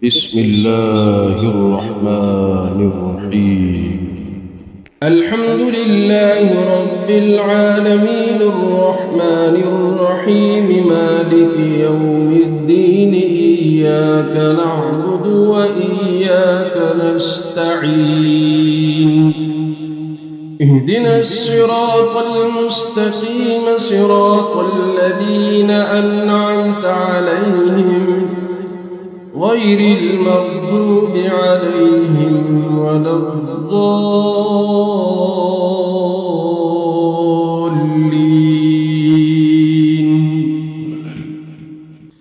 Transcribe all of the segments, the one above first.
بسم الله الرحمن الرحيم. الحمد لله رب العالمين الرحمن الرحيم مالك يوم الدين إياك نعبد وإياك نستعين اهدنا الصراط المستقيم صراط الذين أنعمت عليهم غير المغضوب عليهم ولا الضالين.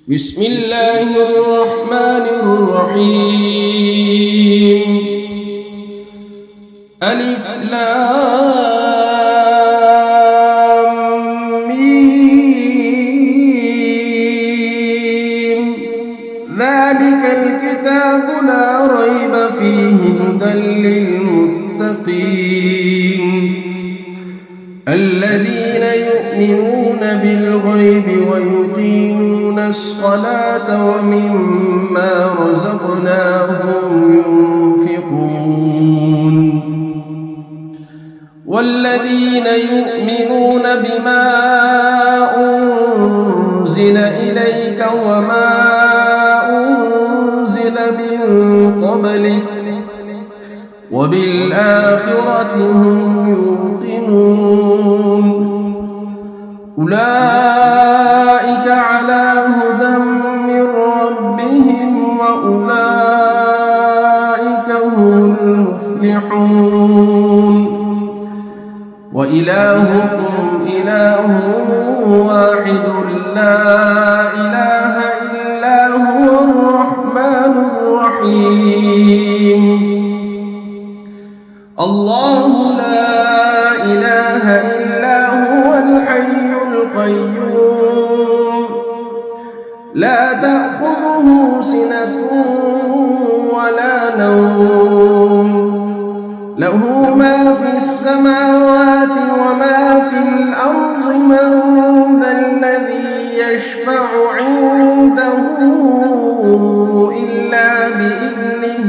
بسم الله الرحمن الرحيم. ألف لام ميم ذلك الكتاب لا ريب فيه هدى للمتقين الذين يؤمنون بالغيب ويقيمون الصلاة ومما رزقناهم ينفقون والذين يؤمنون بما أنزل إليك وما أنزل من قبلك وبالآخرة هم يوقنون أولئك على هدى من ربهم وأولئك هم المفلحون وإلهكم إله واحد لا إله إلا هو الرحمن الرحيم الله لا إله إلا هو الحي القيوم لا تأخذه سنة ولا نوم له ما في السماوات وما في الأرض من ذا الذي يشفع عنده إلا بإذنه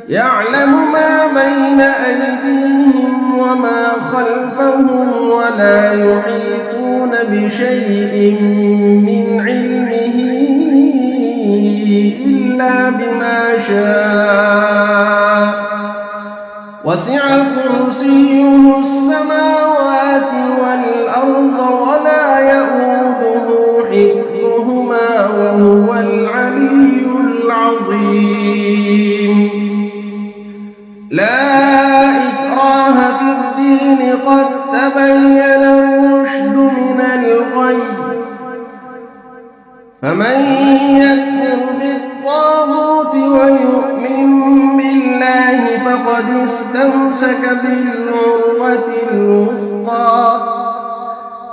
يعلم ما بين أيديهم وما خلفهم ولا يحيطون بشيء من علمه إلا بما شاء وسع كرسيه السماوات والأرض ولا يؤوده حفظهما وهو العلي العظيم لا إكراه في الدين قد تبين الرشد من الغي فمن يكفر بالطاغوت ويؤمن بالله فقد استمسك بالعروة الوثقى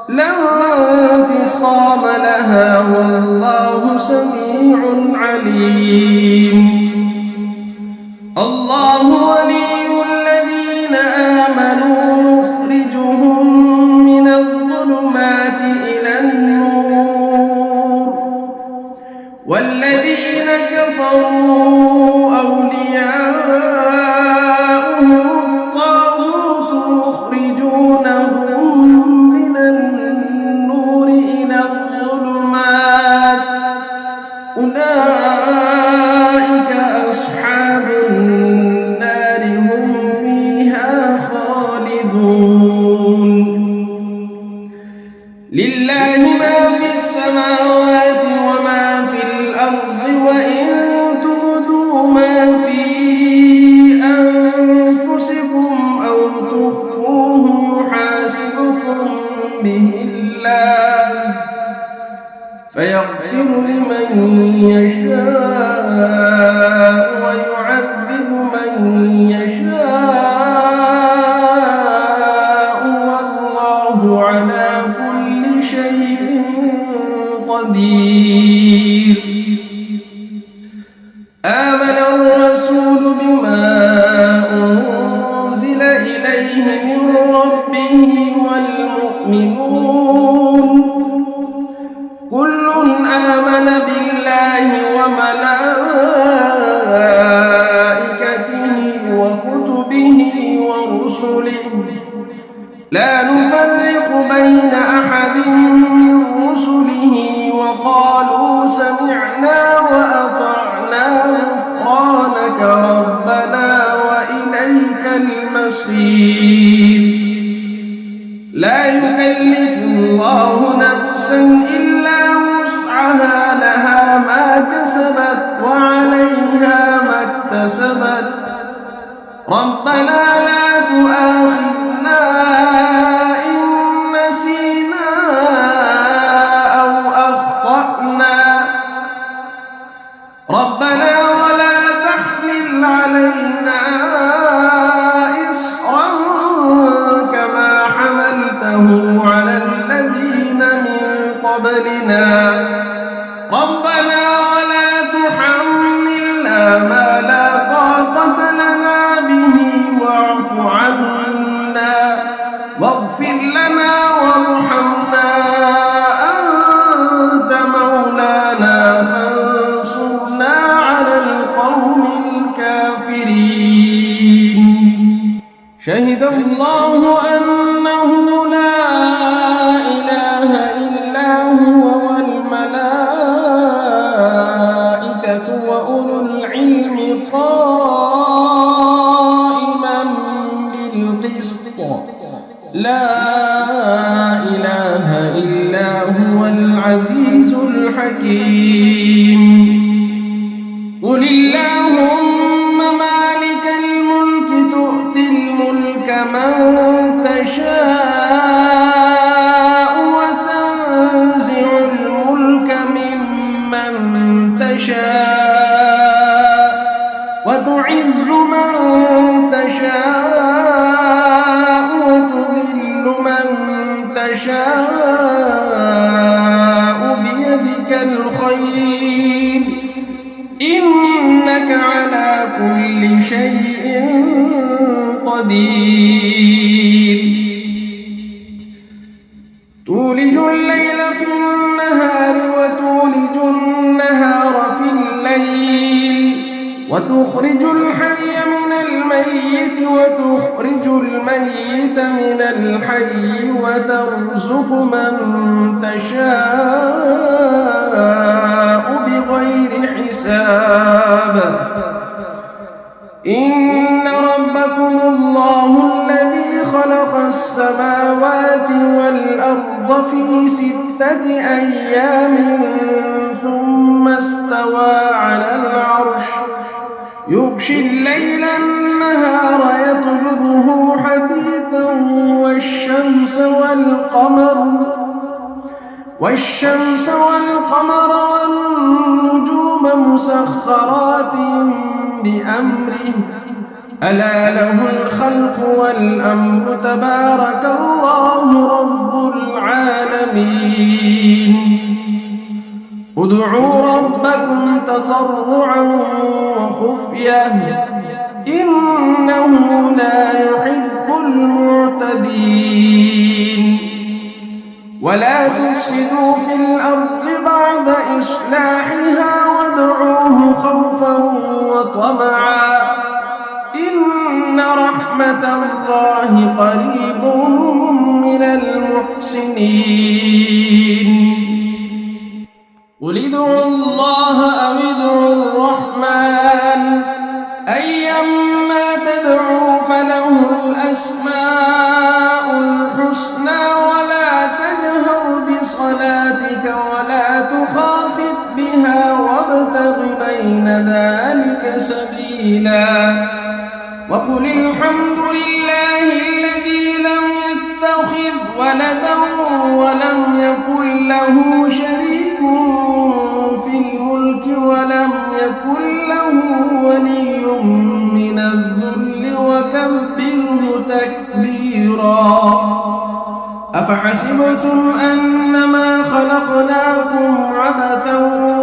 لا انفصام لها والله سميع عليم الله ولي الذين آمنوا يخرجهم من الظلمات إلى النور والذين كفروا أولياؤهم الطاغوت يخرجونهم من النور إلى الظلمات أولئك أصحاب النار هم فيها خالدون لله ما في السماوات وما في الأرض وإن تبدوا ما في أنفسكم أو تخفوه يحاسبكم به الله فيغفر لمن يشاء ويعذب من يشاء والله على كل شيء قدير آمن الرسول بما أنزل إليه من ربه والمؤمنون كل آمن بالله وملائكته ربنا لا تؤاخذنا إن نسينا أو أخطأنا ربنا ولا تحمل علينا إصرا كما حملته على الذين من قبلنا ربنا ولا تحملنا ما لا طاقة لنا به واعف عنا واغفر لنا وارحمنا أنت مولانا فانصرنا على القوم الكافرين شهد الله أنه لا إله إلا هو والملائكة وأولو العلم قائما بالقسط لا إله إلا هو العزيز الحكيم قل اللهم مالك الملك تؤتي الملك من تشاء وتنزع الملك ممن تشاء وتعز من تشاء وتذل من تشاء بيدك الخير إنك على كل شيء قدير تولج الليل في النهار وتولج النهار في الليل وتخرج الحي من الميت وتخرج الميت من الحي وترزق من تشاء بغير حساب إن ربكم الله الذي خلق السماوات والأرض في 6 أيام ثم استوى على العرش يغشي الليل النهار يطلبه حثيثا والشمس والقمر والنجوم مسخرات بأمره ألا له الخلق والأمر تبارك الله رب العالمين ادعوا ربكم تضرعا وخفية إنه لا يحب المعتدين ولا تفسدوا في الأرض بعد إصلاحها وادعوه خوفا وطمعا إن رحمة الله قريب من المحسنين قل ادعوا الله أو ادعوا الرحمن أيما تدعوا فله الأسماء الحسنى ولا تجهر بصلاتك ولا تخافت بها وابتغ بين ذلك سبيلا وقل الحمد لله الذي لم يتخذ ولدا ولم يكن له شريك في الملك ولم يكن له ولي من الذل وكبره تكبيرا أفحسبتم أنما خلقناكم عبثا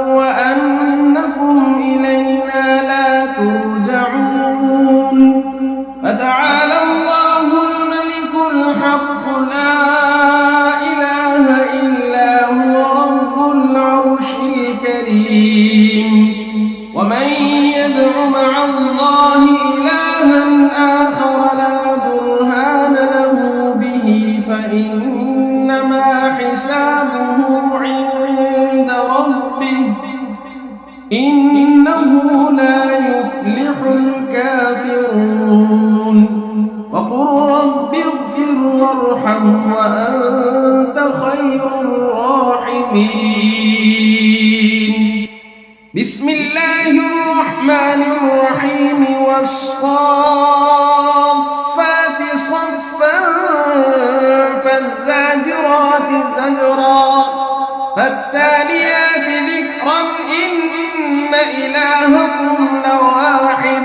وأنكم إلينا لا ترجعون فتعالى الله الملك الحق لا إله إلا هو رب العرش الكريم ومن يدع مع الله إلها آخر لا برهان له به فإنما حسابه عند ربه إنه لا يفلح الكافرون وقل رب اغفر وارحم وأنت خير الراحمين بسم الله الرحمن الرحيم والصالحين واحد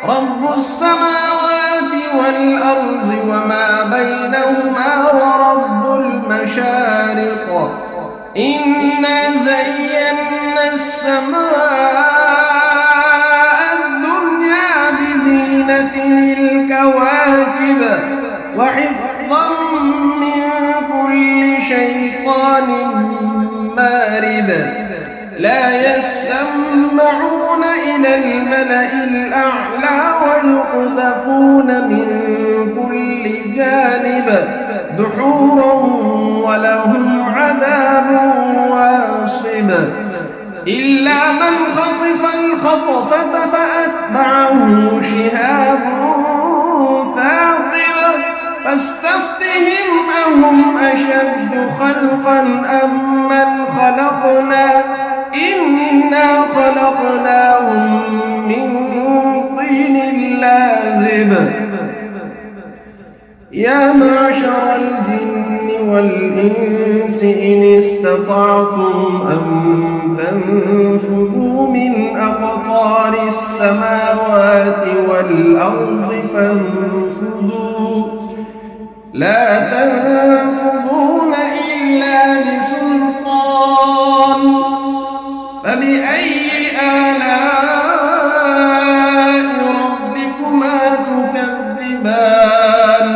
رب السماوات والأرض وما بينهما ورب المشارق إنا زينا السماء الدنيا بزينة الكواكب وحفظا من كل شيطان مارد لا يسمعون إلى الملأ الأعلى ويقذفون من كل جانب دحورا ولهم عذاب واصب إلا من خطف الخطفة فأتبعه شهاب ثاقب فاستفتهم أهم أشد خلقا أم من خلقنا إنا خلقناهم من طين لازب يا معشر الجن والإنس إن استطعتم أن تنفذوا من أقطار السماوات والأرض فانفذوا لا تنفذون إلا بسلطان فبأي آلاء ربكما تكذبان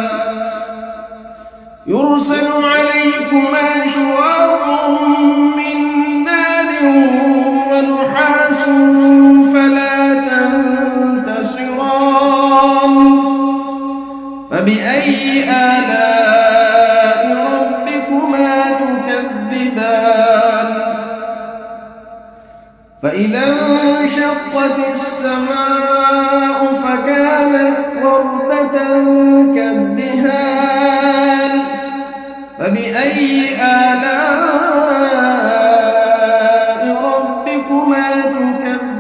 يرسل عليكما شواظ من نار ونحاس فلا تنتصران فبأي آلاء ربكما تكذبان فإذا انشقت السماء فكانت وردة كالدهان فبأي آلاء ربكما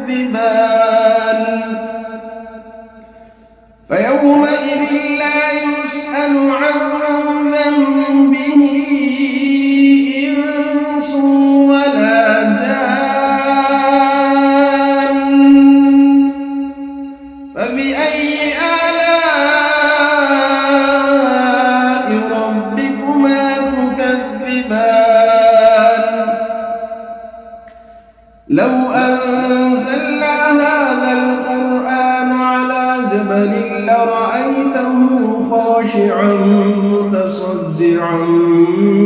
تكذبان فيومئذ لا يسأل عن ذنبه إنس ولا جان فبأي آلاء ربكما تكذبان لو أنزلنا هذا القرآن على جبل لرأيته خاشعا متصدعا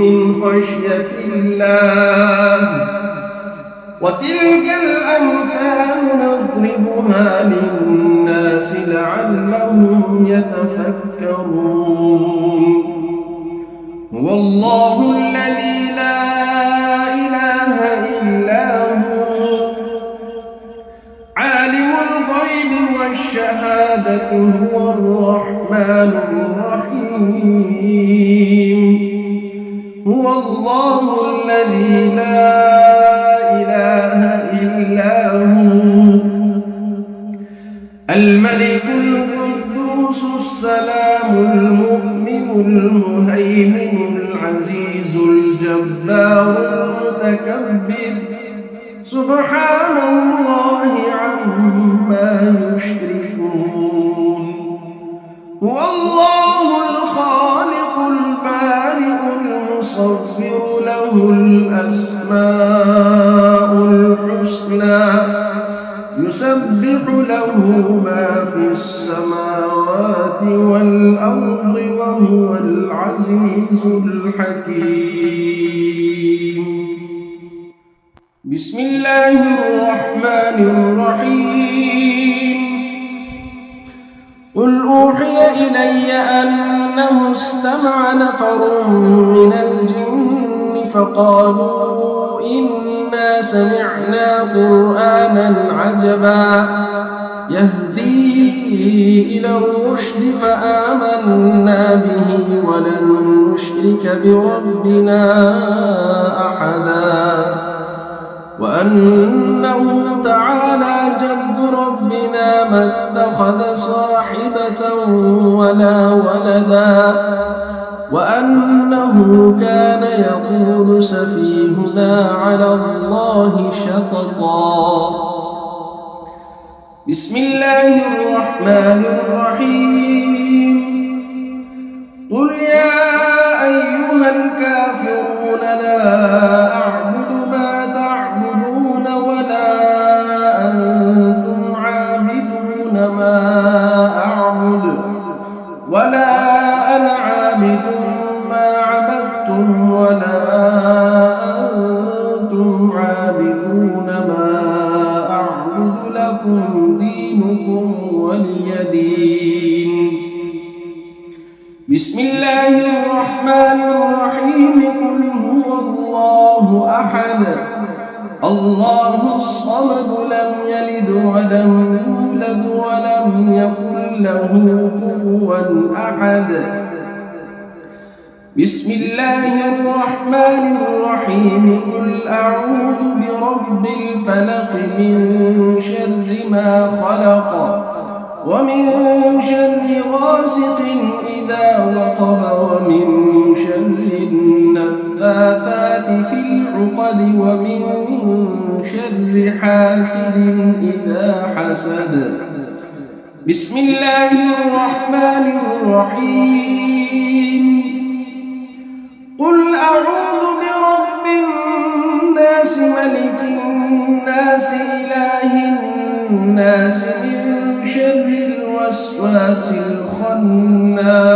من خشية الله وتلك الأمثال نضربها للناس لعلهم يتفكرون هو الله الذي لا إله إلا هو عالم الغيب والشهادة هو الرحمن الرحيم هو الله الذي لا إله إلا هو الملك القدوس السلام المؤمن المهيمن العزيز الجبار المتكبر سبحان الله عما يشركون هو الله الخالق البارئ المصور له الأسماء الحسنى يسبح له ما في السماوات والأرض وهو العزيز الحكيم بسم الله الرحمن الرحيم قل أوحي إلي أنه استمع نفر من الجن فقالوا إنا سمعنا قرآنا عجبا يهدي إلى الرشد فآمنا به ولن نشرك بربنا أحدا وأنه تعالى جد ربنا ما اتخذ صاحبة ولا ولدا وأنه كان يقول سفيهنا على الله شططا بسم الله الرحمن الرحيم قل يا أيها الكافرون لا أعبد ما تعبدون ولا أنتم عابدون ما أعبد ولا أنا عابد ما عبدتم ولا أنتم عابدون ما أعبد لكم دينكم ولي دين بسم الله الرحمن الرحيم قل هو الله أحد الله الصمد لم يلد ولم يولد ولم يكن له كفوا أحد بسم الله الرحمن الرحيم قل أعوذ برب الفلق من شر ما خلق ومن شر غاسق إذا وقب ومن شر النفاثات في العقد ومن شر حاسد إذا حسد بسم الله الرحمن الرحيم قل أعوذ برب الناس ملك الناس إله الناس من شر الوسواس الخناس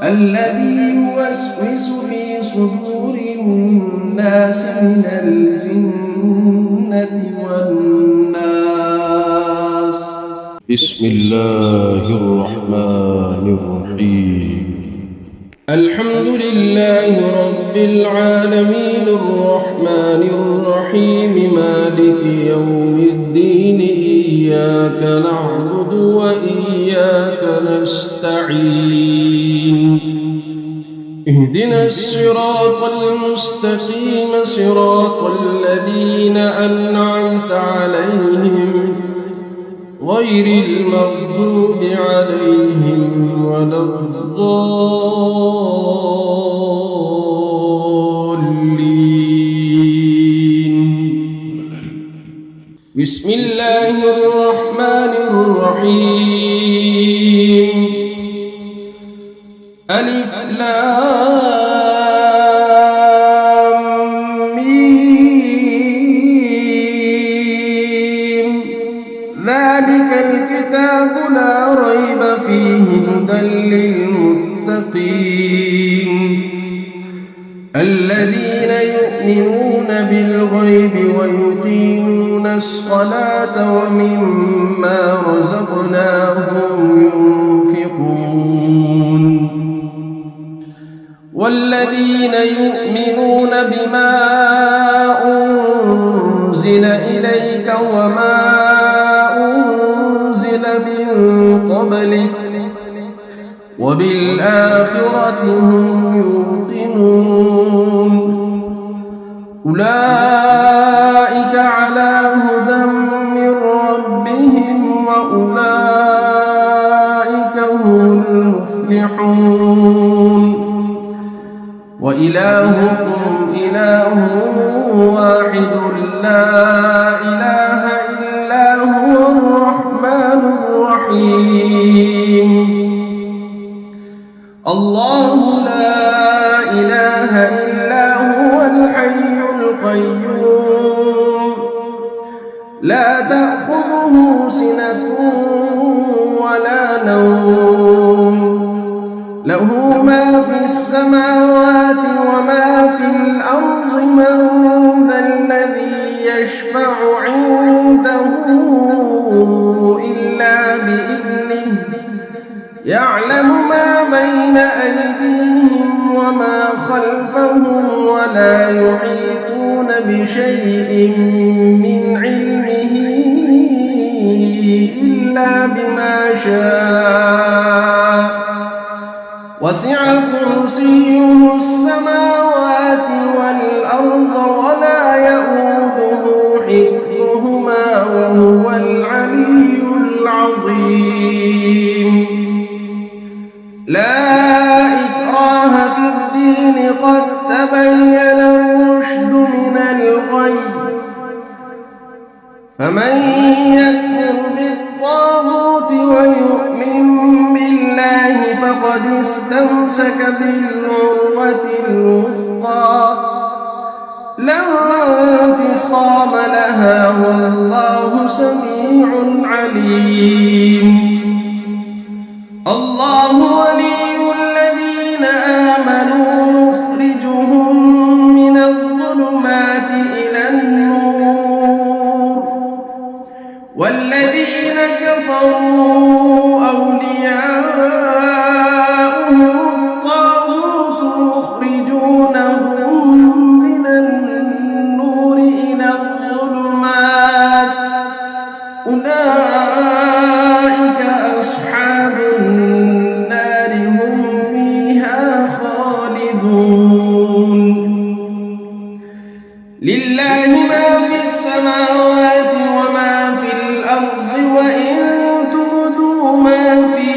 الذي يوسوس في صدور الناس من الجنة والناس بسم الله الرحمن الرحيم الحمد لله رب العالمين الرحمن الرحيم مالك يوم الدين إياك نعبد وإياك نستعين اهدنا الصراط المستقيم صراط الذين أنعمت عليهم غير المغضوب عليهم ولا الضالين بسم الله الرحمن الرحيم ألف لام ميم ذلك الكتاب لا ريب فيه هدى للمتقين الذين يؤمنون بالغيب ويقيمون الصلاة ومما رزقناهم ينفقون والذين يؤمنون بما أنزل إليك وما أنزل من قبلك وبالآخرة هم يوقنون أولئك على هدى من ربهم وأولئك هم المفلحون وإلهكم إله واحد لا إله إلا هو الرحمن الرحيم الله لا إله إلا هو الحي القيوم لا تأخذه سنة ولا نوم له ما في السماوات وما في الأرض من ذا الذي يشفع عنده إلا بإذنه يعلم ما بين أيديهم وما خلفهم ولا يحيطون بشيء من علمه إلا بما شاء وسع كرسيه السماوات والأرض ولا يؤوده حفظهما وهو العلي العظيم لا إكراه في الدين قد تبين الرشد من الغي فمن يكفر استمسك بالعروة الوثقى لا انفصام لها والله سميع عليم. الله ولي الذين آمنوا يخرجهم من الظلمات إلى النور والذين كفروا أولياؤهم الطاغوت يخرجونهم من النور إلى الظلمات أولئك أصحاب النار هم فيها خالدون. لله ما في السماوات وما في الأرض وإن تبدوا ما في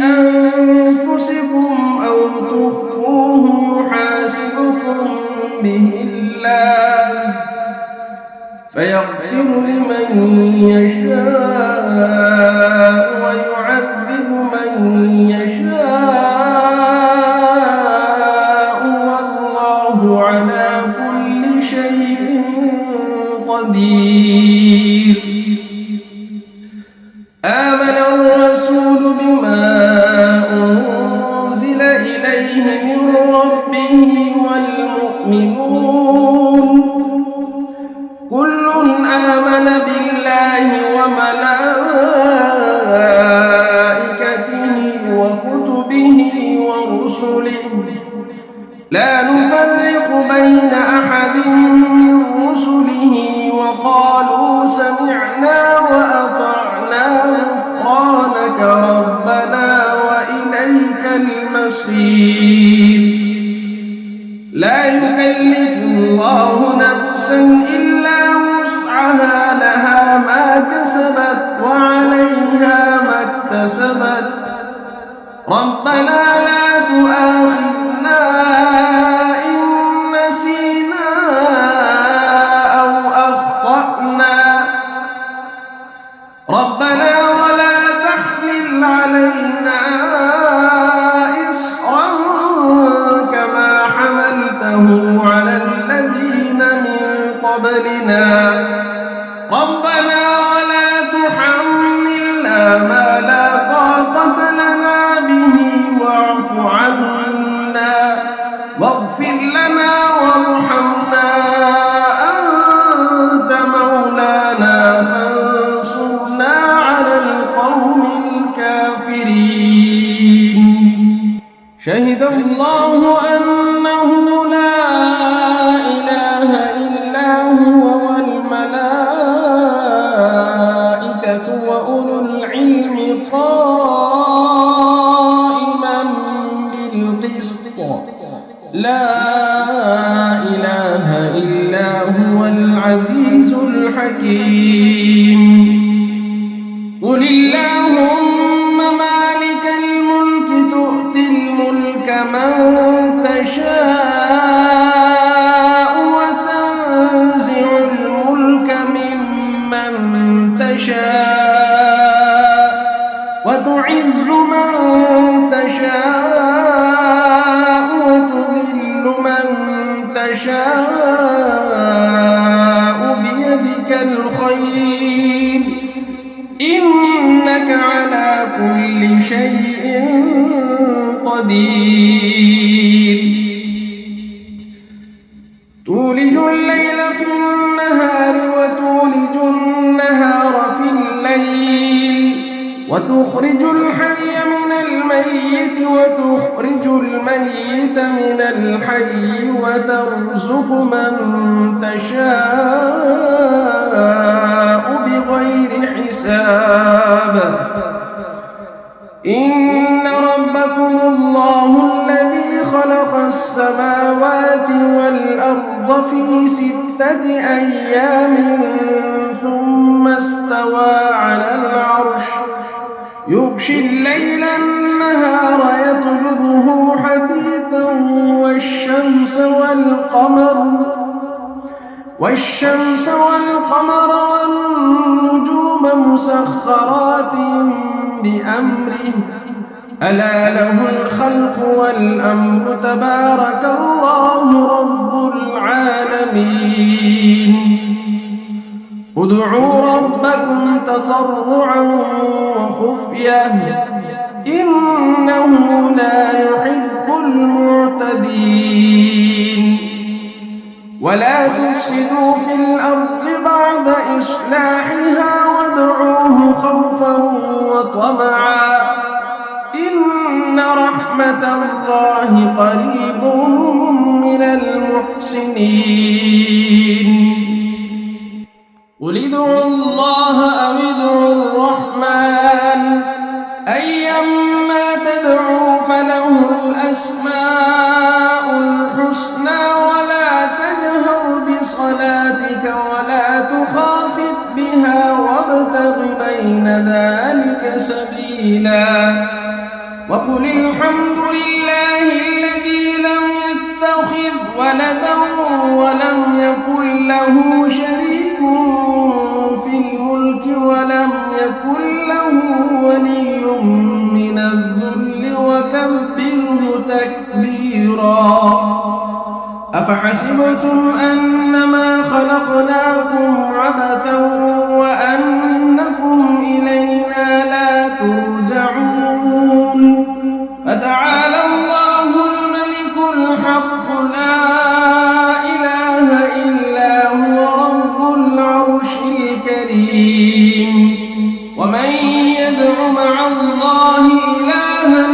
أنفسكم أو تخفوه يحاسبكم به الله فيغفر لمن يشاء ويعذب من يشاء والله على كل شيء قدير. آمن الرسول بما أنزل إليه من ربه والمؤمنون كل آمن بالله وملائكته وكتبه ورسله لا نفرق بين أحد من رسله وقالوا سمعنا وأطعنا غفرانك ربنا وإليك المصير. لا يكلف الله نفسا إلا وسعها لها ما كسبت وعليها ما اكتسبت ربنا لا تؤاخذنا إن نسينا أو أخطأنا ربنا ولا تحمل علينا إصرا كما حملته على الذين من قبلنا ربنا ولا تحملنا ما لا طاقة لنا به واعف عنا واغفر لنا وارحمنا أنت مولانا فانصرنا على القوم الكافرين. شهد الله أنه لا إله إلا هو والملائكة وأولو العلم قائما بالقسط لا إله إلا هو العزيز الحكيم. قل اللهم مالك الملك تؤتي الملك من تشاء وتنزع الملك ممن تشاء وتعز من تشاء وتذل من تشاء بيدك الخير إنك على كل شيء قدير. تولج الليل في النهار وتولج النهار في الليل وتخرج الحي من الميت وتخرج الميت من الحي وترزق من تشاء بغير حساب. إن ربكم الله الذي خلق السماوات والأرض في 6 أيام ثم استوى على العرش يغشي الليل النهار يطلبه حثيثا والشمس والقمر والنجوم مسخرات بأمره ألا له الخلق والأمر تبارك الله رب العالمين ادعوا ربكم تضرعا وخفية إنه لا يحب المعتدين ولا تفسدوا في الأرض بعد إصلاحها وادعوه خوفا وطمعا إن رحمة الله قريب من المحسنين قل ادعوا الله أو ادعوا الرحمن أيما تدعوا فله الأسماء الحسنى ولا تجهر بصلاتك ولا تخافت بها وابتغ بين ذلك سبيلا وقل الحمد لله الذي لم يتخذ ولدا ولم يكن له شريك في الملك ولم يكن له ولي من الذل وكبره تكبيرا أفحسبتم أنما خلقناكم عبثا وأنكم إلينا لا ترجعون فتعالى الله الملك الحق لا إله إلا هو رب العرش الكريم ومن يدع مع الله إلها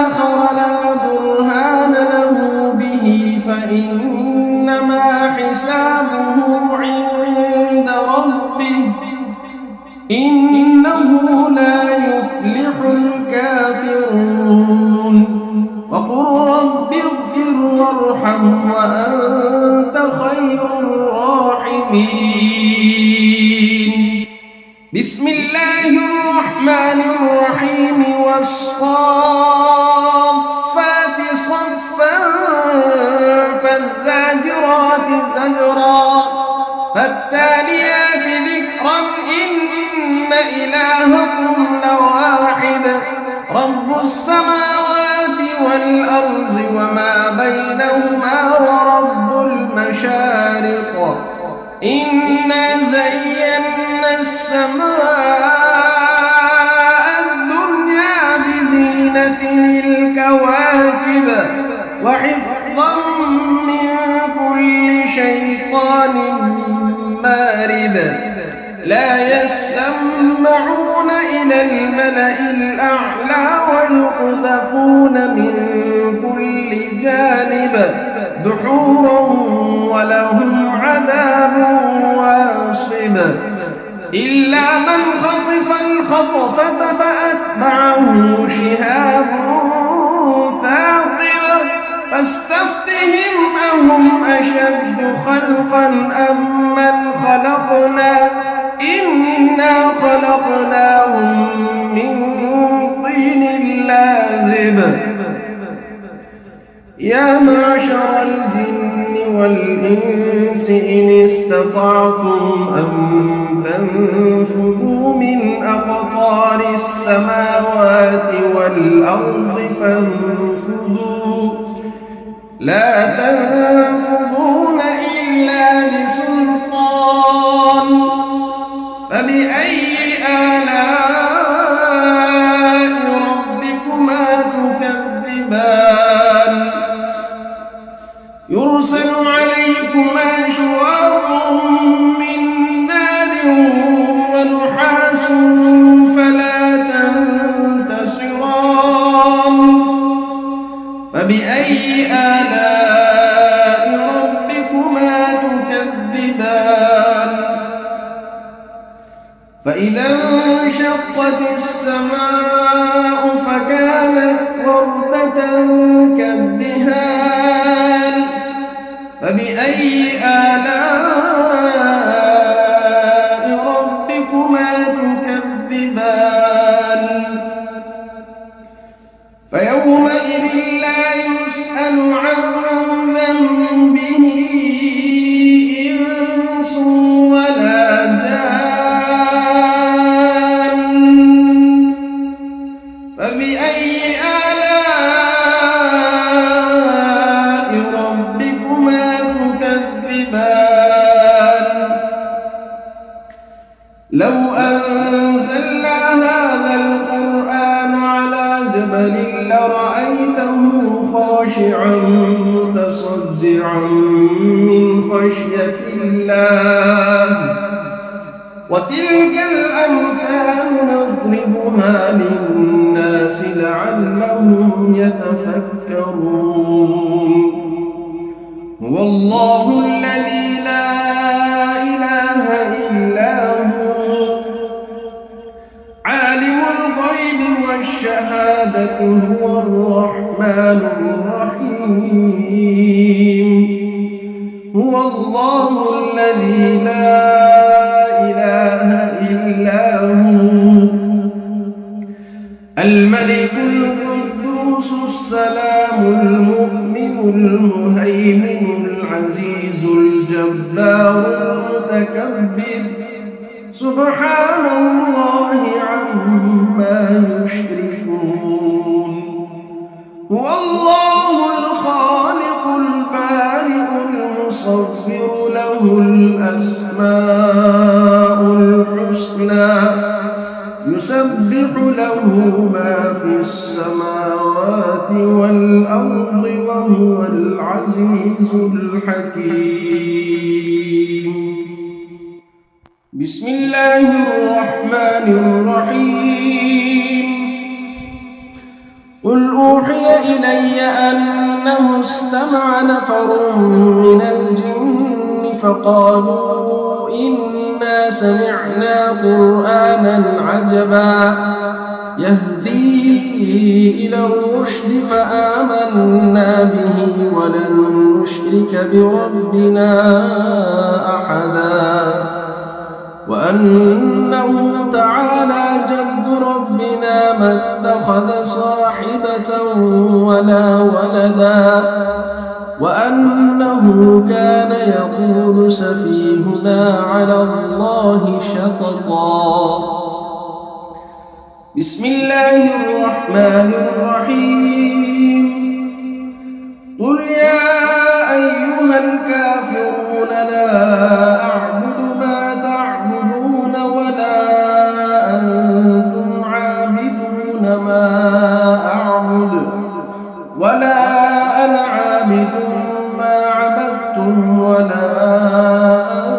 آخر لا برهان له به فإنما حسابه عند ربه إنه لا يفلح الكافرون وقل رب اغفر وارحم وأنت خير الراحمين بسم الله الرحمن الرحيم والصافات صفا فالزاجرات زجرا فالتاليات ذكرا إن إلهكم لواحد رب السماوات والأرض وما بينهما ورب المشارق إنا زينا السماء الدنيا بزينة الكواكب وحفظا من كل شيطان مارد لا يسمعون إلى الملأ الأعلى ويقذفون من كل جانب دحورا ولهم عذاب واصب إلا من خطف الخطفة فأتبعه شهاب ثاقب فاستفتهم أهم أشد خلقا أم من خلقنا إنا خلقناهم من طين لازب يا معشر الجن والإنس إن استطعتم أن تنفذوا من أقطار السماوات والأرض فانفذوا لا تنفذون إلا بسلطان فبأي آلاء ربكما تكذبان يرسل عليكما شواظ من نار ونحاس فلا تنتصران فبأي آلاء ربكما تكذبان فإذا انشقت السماء فكانت وردة كالدهان فبأي آلاء ربكما تكذبان فيومئذ لا يسأل عن ذنبه إنس ولا جان فبأي جبل لرأيته خاشعا متصدعا من خشية الله وتلك الأمثال نضربها للناس لعلهم يتفكرون هو الله الذي لا إله إلا هو عالم الغيب والشهادة هو الرحمن الرحيم هو الله الذي لا إله إلا هو الملك القدوس السلام المؤمن المهيمن العزيز الجبار المتكبر سبحان الله عما يشركون هو الله الخالق البارئ المصور له الأسماء الحسنى يسبح له ما في السماوات والأرض وهو العزيز الحكيم بسم الله الرحمن الرحيم قل أوحي إلي أنه استمع نفر من الجن فقالوا إنا سمعنا قرآنا عجبا يهدي إلى الرشد فآمنا به ولن نشرك بربنا أحدا وأنه تعالى جد ربنا ما اتخذ صاحبة ولا ولدا وأنه كان يقول سفيهنا على الله شططا بسم الله الرحمن الرحيم قل يا أيها الكافرون لا أعبد ما تعبدون ولا أنتم عابدون ما أعبد ولا أنا عابد ما عبدتم ولا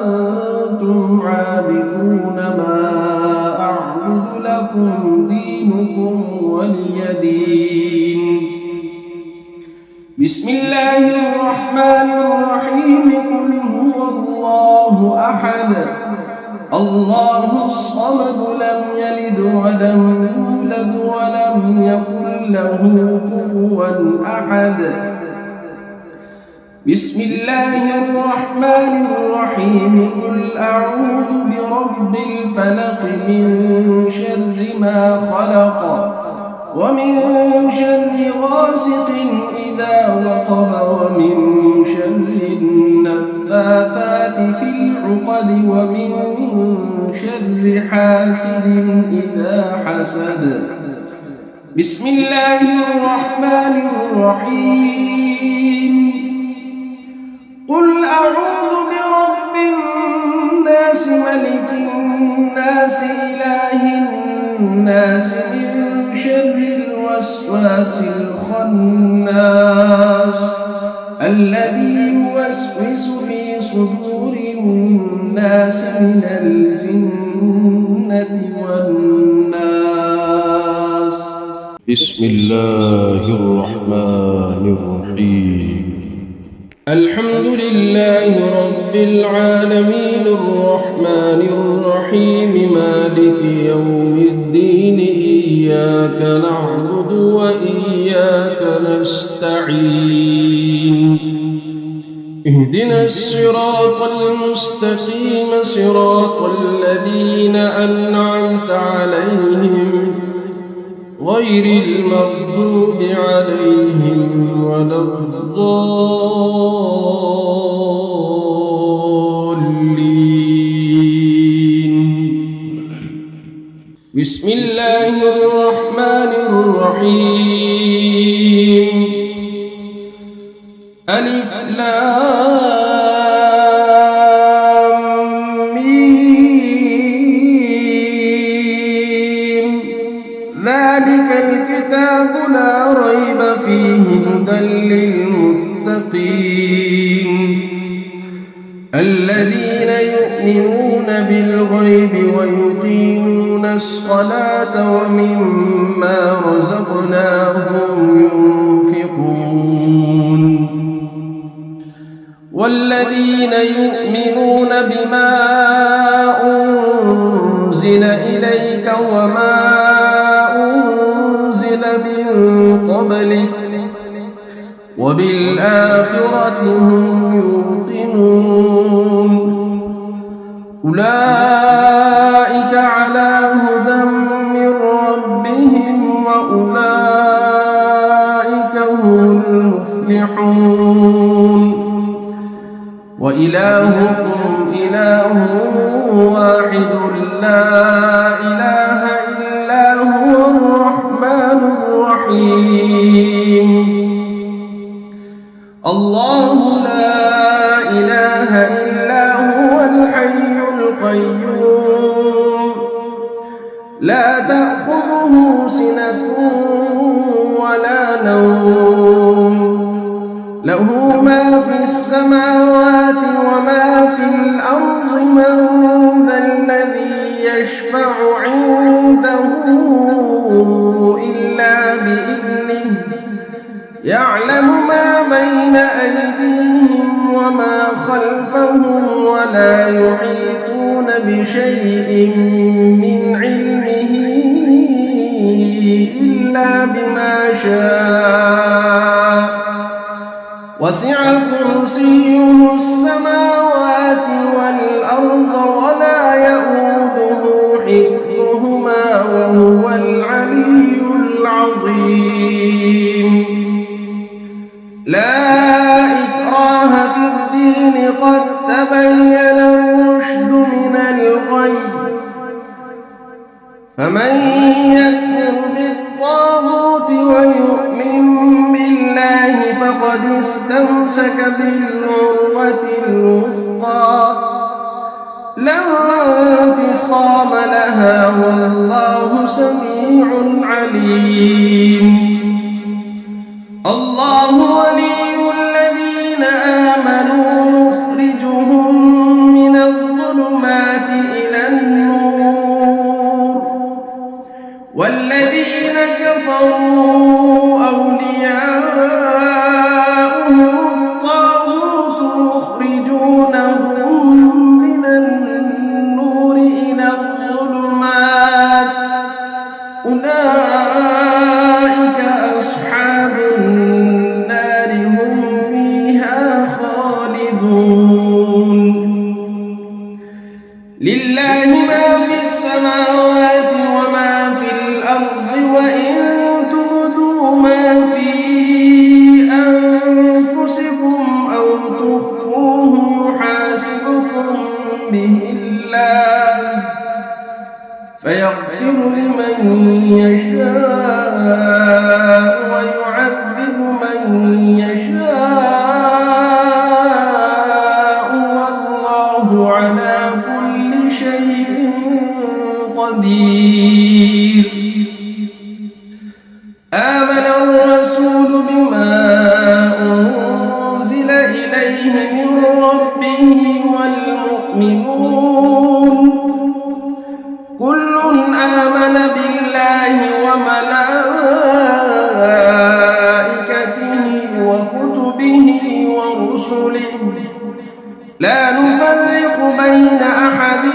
أنتم عابدون ما أعبد لكم دينكم ولي دين بسم الله الرحمن الرحيم قل هو الله أحد الله الصمد لم يلد ولم يولد ولم يكن له كفوا أحد بسم الله الرحمن الرحيم قل أعوذ برب الفلق من شر ما خلق ومن شر غاسق إذا وقب ومن شر النفاثات في العقد ومن شر حاسد إذا حسد بسم الله الرحمن الرحيم قل أعوذ برب الناس ملك الناس إله الناس من شر الوسواس الخناس الذي يوسوس في صدور الناس من الجنة والناس بسم الله الرحمن الرحيم الحمد لله رب العالمين الرحمن الرحيم مالك يوم الدين إياك نعبد وإياك نستعين اهدنا الصراط المستقيم صراط الذين أنعمت عليهم غير المغضوب عليهم ولا الضالين بسم الله الرحمن الرحيم ألف لام ميم ذلك الكتاب الكتاب لا ريب فيه هدى للمتقين الذين يؤمنون بالغيب ويقيمون الصلاة ومما رزقناهم ينفقون والذين يؤمنون بما أنزل إليك وما أنزل من قبلك وبالآخرة هم يوقنون أولئك على هدى من ربهم وأولئك هم المفلحون وإلهكم إله واحد لا إله إلا هو الرحمن الرحيم الله لا إله إلا هو الحي القيوم لا تأخذه سنة ولا نوم له ما في السماوات وما في الأرض من ذا الذي يشفع عنده إلا بإذنه يعلم ما بين أيديهم وما خلفهم ولا يحيطون بشيء من علمه إلا بما شاء وسع كرسيه السماوات والأرض ولا يؤوده حفظهما وهو العلي العظيم لا إكراه في الدين قد تبين الرشد من الغي فمن يكفر بالطاغوت ويؤمن بالله فقد استمسك بالعروة الوثقى لا انفصام لها والله سميع عليم الله ولي الذين آمنوا يخرجهم من الظلمات إلى النور والذين كفروا أولياؤهم الطاغوت يخرجونهم من النور إلى الظلمات أولئك أصحاب النار هم فيها خالدون لله ما في السماوات وما في الأرض وإن تبدوا ما في أنفسكم أو تخفوه يحاسبكم به الله فيغفر لمن يشاء ويعذب من يشاء والله على كل شيء قدير آمن الرسول بما أنزل إليه من ربه والمؤمنون كل آمن بالله وملائكته وكتبه ورسله لا نفرق بين أحد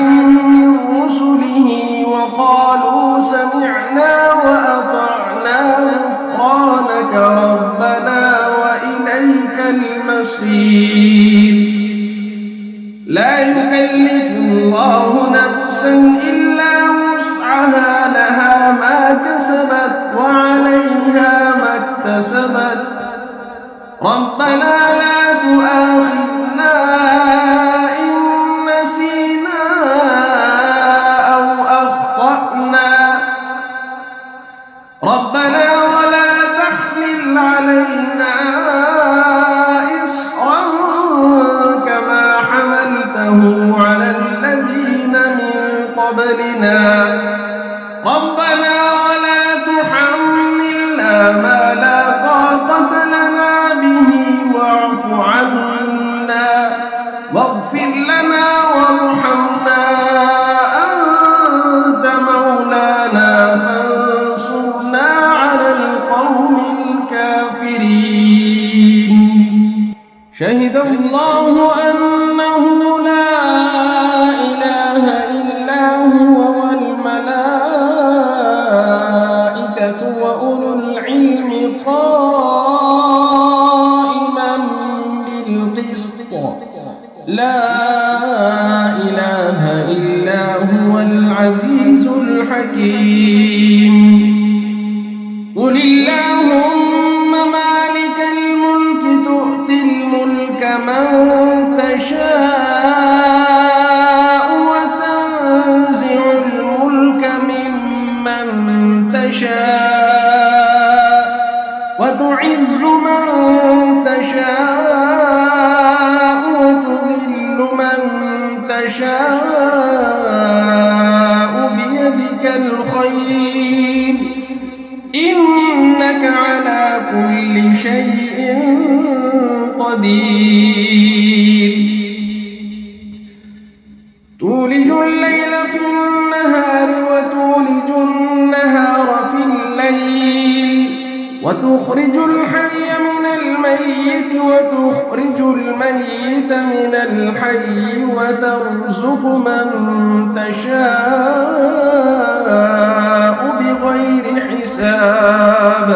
من رسله وقالوا سمعنا وأطعنا غفرانك ربنا وإليك المصير لا يكلف الله نفسا إلا وسعها لها ما كسبت وعليها ما اكتسبت ربنا لا تؤاخذنا إن نسينا أو أخطأنا ربنا ولا تحمل علينا إصرا كما حملته على الذين من قبلنا ربنا ولا تحمل ما لا طاقة لنا به واعف عنا واغفر لنا وارحمنا أنت مولانا فانصرنا على القوم الكافرين. شهد الله أنه لا إله إلا هو والملائكة وأولو العلم قائما بالقسط لا إله إلا هو العزيز الحكيم. قل اللهم مالك الملك تؤتي الملك من تشاء وتنزع الملك ممن تشاء وتعز من تشاء وتذل من تشاء بيدك الخير إنك على كل شيء قدير. تولج الليل في النهار وتولج النهار في الليل وتخرج الحي من الميت وتخرج الميت من الحي وترزق من تشاء بغير حساب.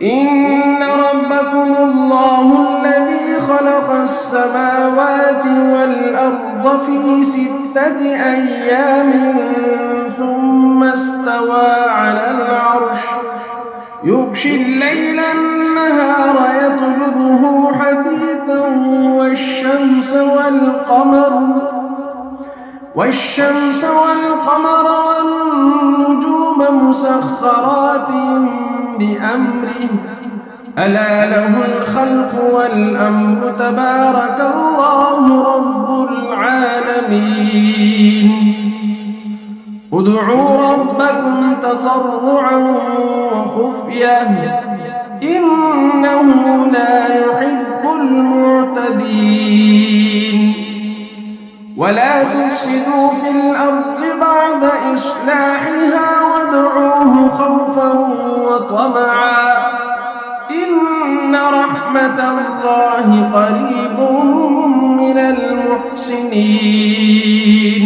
إن ربكم الله الذي خلق السماوات والأرض في 6 أيام ثم استوى على العرش يغشي الليل النهار يطلبه حثيثا والشمس والقمر والنجوم مسخرات بأمره ألا له الخلق والأمر تبارك الله رب العالمين. ادعوا ربكم تضرعا وخفية إنه لا يحب المعتدين. ولا تفسدوا في الأرض بعد إصلاحها وادعوه خوفا وطمعا إن رحمة الله قريب من المحسنين.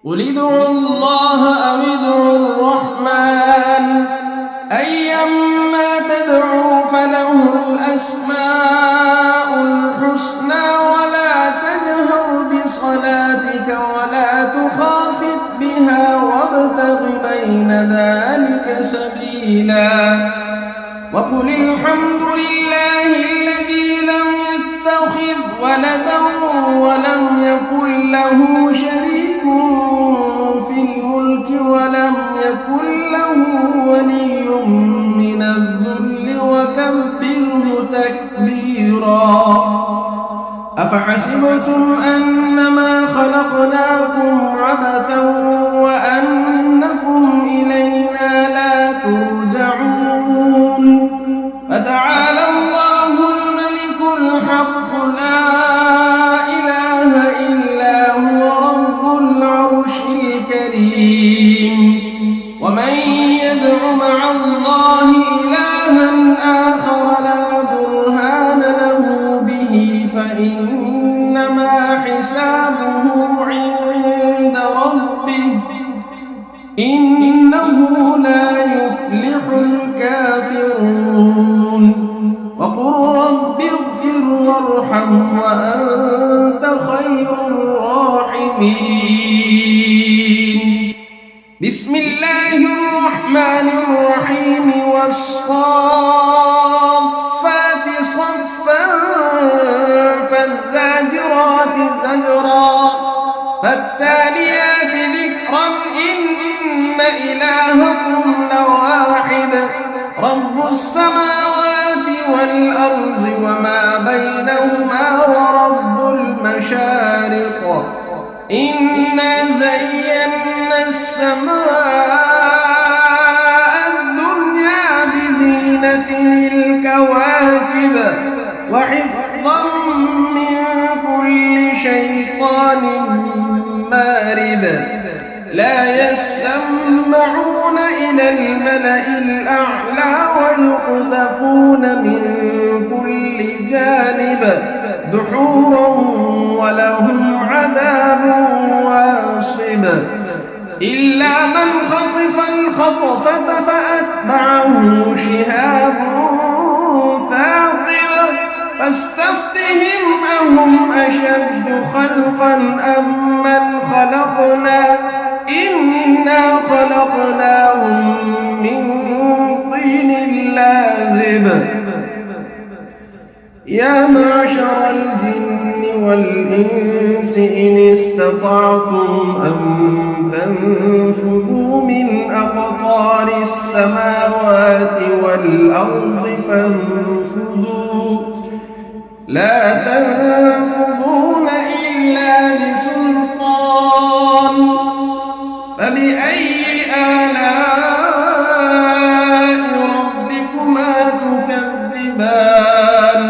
قل ادعوا الله أو ادعوا الرحمن أيما تدعوا فله الأسماء الحسنى ولا تجهر بصلاتك ولا تخافت بها وابتغ بين ذلك سبيلا. وقل الحمد لله الذي لم يتخذ ولدا ولم يكن له شريك في الملك ولم يكن له ولي من الذل وكبره تكبيرا. أفحسبتم أنما خلقناكم عبثا وأنكم إلينا لا ترجعون. فتعالى الله الملك الحق لا إله إلا هو رب العرش الكريم. ومن يدع مع الله إلها آخر لا برهان له به فإنما حسابه عند ربه إنه لا يفلح الكافرون. وقل رب اغفر وارحم وأنت خير الراحمين. بسم الله الرحمن الرحيم والصافات صفا فالزاجرات زجرا فالتاليات ذكرا إن إلهكم لواحد رب السماوات والأرض وما بينهما ورب المشارق إنا زينا السماء جامد لا يسمعون إلى الملأ الأعلى ويقذفون من كل جانب دحورا ولهم عذاب واصب إلا من خطف الخطفة فأتبعه شهاب ثاقب فاستفتهم أهم أشد خلقا أم من خلقنا إنا خلقناهم من طين لازب يا معشر الجن والإنس إن استطعتم أن تنفذوا من أقطار السماوات والأرض فانفذوا لا تنفذون إلا بسلطان فبأي آلاء ربكما تكذبان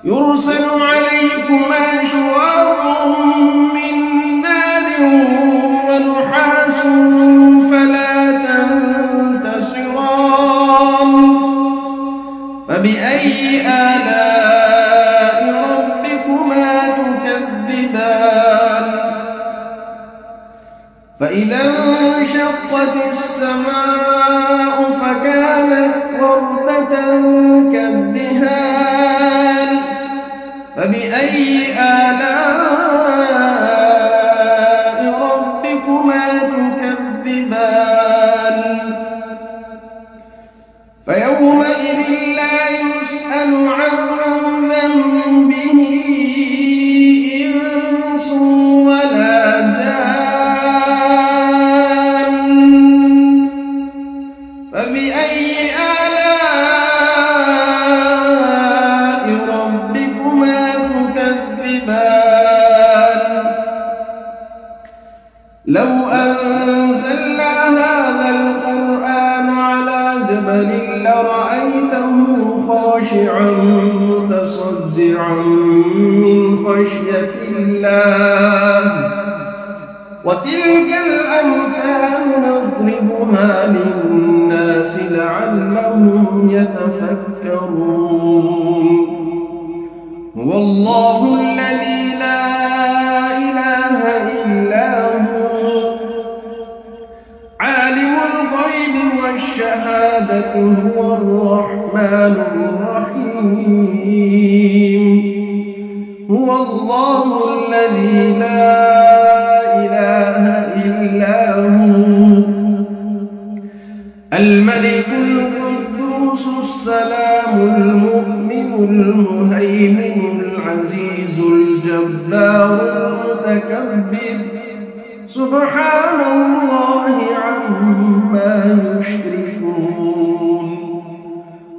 يرسل عليكما شواظ من نار ونحاس فلا تنتصران فبأي آلاء ربكما تكذبان فإذا انشقت السماء فكانت وردة كالدهان فبأي آلاء ربكما تكذبان فيومئذ لا يسأل عن ذنبه إنس ولا جان فبأي آلاء ربكما تكذبان لو أنزلنا هذا القرآن على جبل لرأيته خاشعا متصدعا من خشية الله وتلك الأمثال نضربها للناس لعلهم يتفكرون هو الله الذي لا إله إلا هو عالم الغيب والشهادة هو الرحمن الرحيم هو الله الذي لا إله إلا هو الملك القدوس السلام المؤمن المهيمن العزيز الجبار المتكبر سبحان الله عما يشركون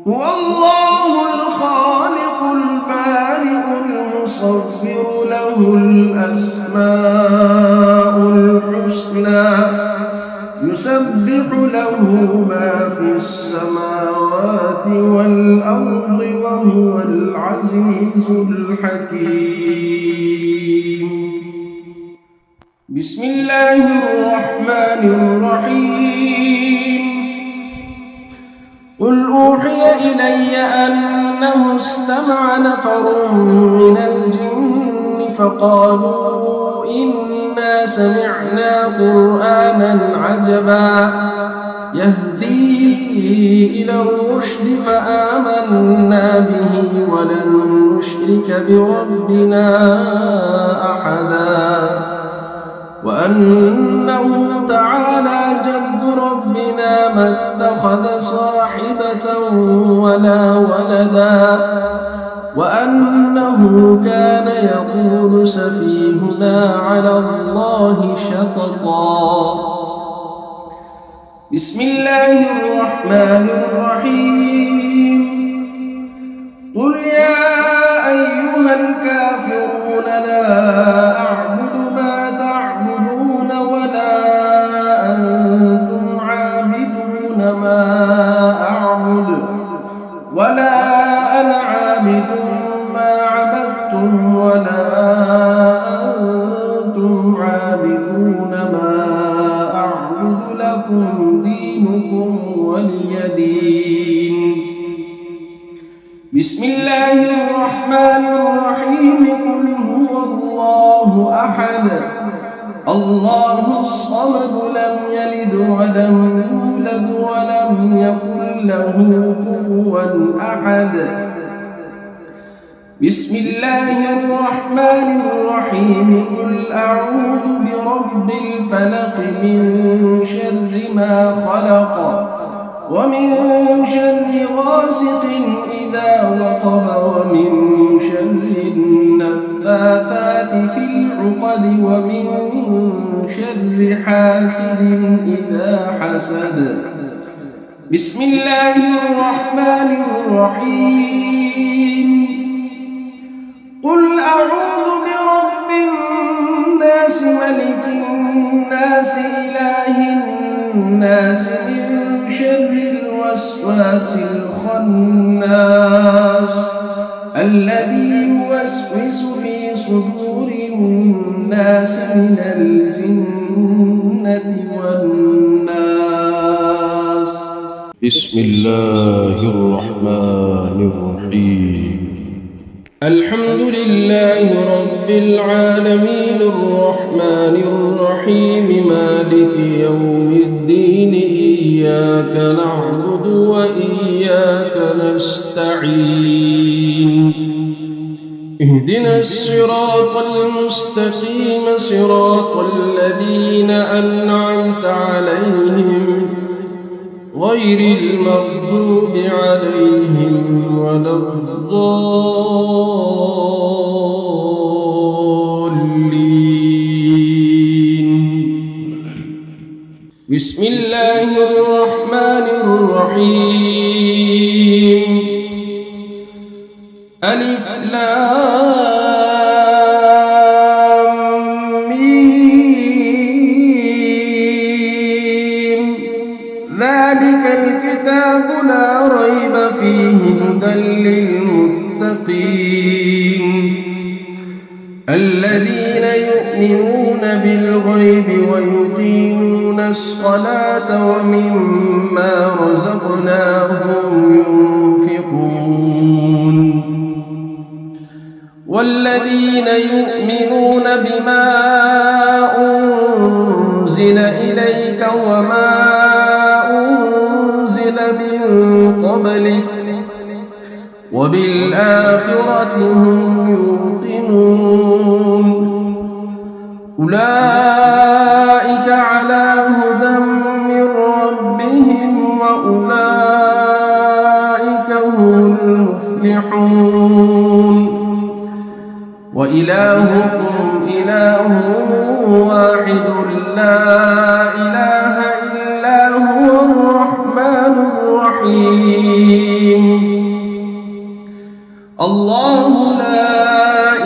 هو الله الخالق البارئ المصور له الأسماء الحسنى يسبح له ما في السماوات والأرض وهو العزيز الحكيم بسم الله الرحمن الرحيم قل أوحي إلي أنه استمع نفر من الجن فقالوا إنا سمعنا قرآنا عجبا يهدي إلى الرشد فآمنا به ولن نشرك بربنا أحدا وأنه تعالى جد ربنا ما اتخذ صاحبة ولا ولدا وأنه كان يقول سفيهنا على الله شططا بسم الله الرحمن الرحيم قل يا أيها الكافرون لا أعبد ما تعبدون ولا أنتم عابدون ما أعبد ولا أنا عابد ما عبدتم ولا أنتم عابدون عابدون ما أعبد لكم دينكم ولي دين. بسم الله الرحمن الرحيم. قل هو الله أحد الله الصمد لم يلد ولم يولد ولم يكن له كفوا أحد. بسم الله الرحمن الرحيم. قل أعوذ برب الفلق من شر ما خلق ومن شر غاسق إذا وقب ومن شر النفاثات في العقد ومن شر حاسد إذا حسد. بسم الله الرحمن الرحيم. قل أعوذ برب الناس ملك الناس إله الناس من شر الوسواس الخناس الذي يوسوس في صدور الناس من الجنة والناس. بسم الله الرحمن الرحيم. الحمد لله رب العالمين الرحمن الرحيم مالك يوم الدين. إياك نعبد وإياك نستعين. اهدنا الصراط المستقيم صراط الذين أنعمت عليهم غير المغضوب عليهم ولا الضالين. بسم الله الرحمن الرحيم. ألف لام ميم. ذلك الكتاب لا ريب فيه هدى للمتقين الذين يؤمنون بالغيب ويقيمون الصلاة ومما رزقناهم ينفقون والذين يؤمنون بما أنزل إليك وما أنزل من قبلك وبالآخرة هم يوقنون أولئك على هدى من ربهم وأولئك هم المفلحون. وإلهكم إله واحد لا إله إلا هو الرحمن الرحيم. الله لا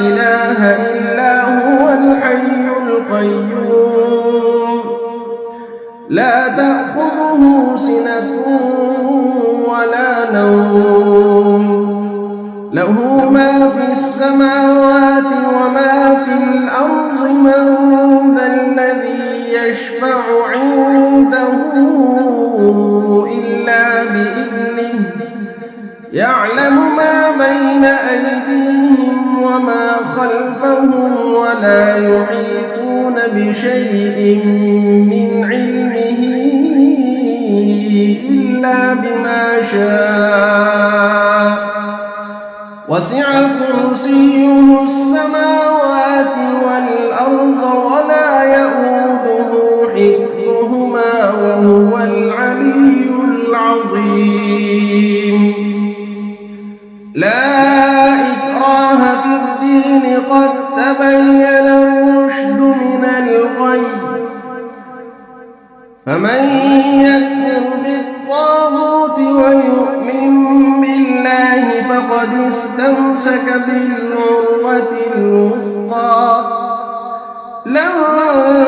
إله إلا هو الحي القيوم لا تأخذه سنة ولا نوم له ما في السماوات وما في الأرض. من ذا الذي يشفع عنده إلا بإذنه يعلم ما بين أيديهم وما خلفهم ولا يحيطون بشيء من علمه إلا بما شاء وسع كرسيه السماوات والأرض ولا يؤوده حفظهما وهو العلي العظيم. لا إكراه في الدين قد تبين الرشد من الغي فمن يكفر بالطاغوت ويؤمن بالله فقد استمسك بالعروة الوثقى لا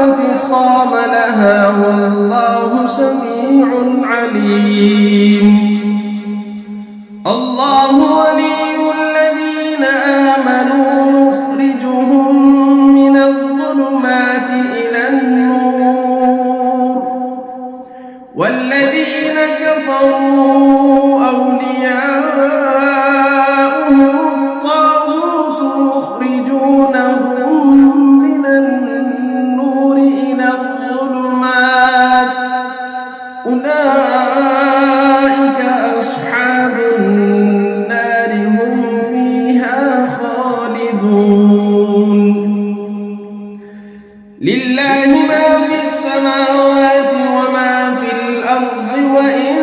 انفصام لها والله سميع عليم. الله ولي الذين آمنوا يخرجهم من الظلمات والذين كفروا أولياؤهم الطاغوت يخرجونهم من النور إلى الظلمات أولئك أصحاب النار هم فيها خالدون لله ما في السماوات وما في الأرض وإن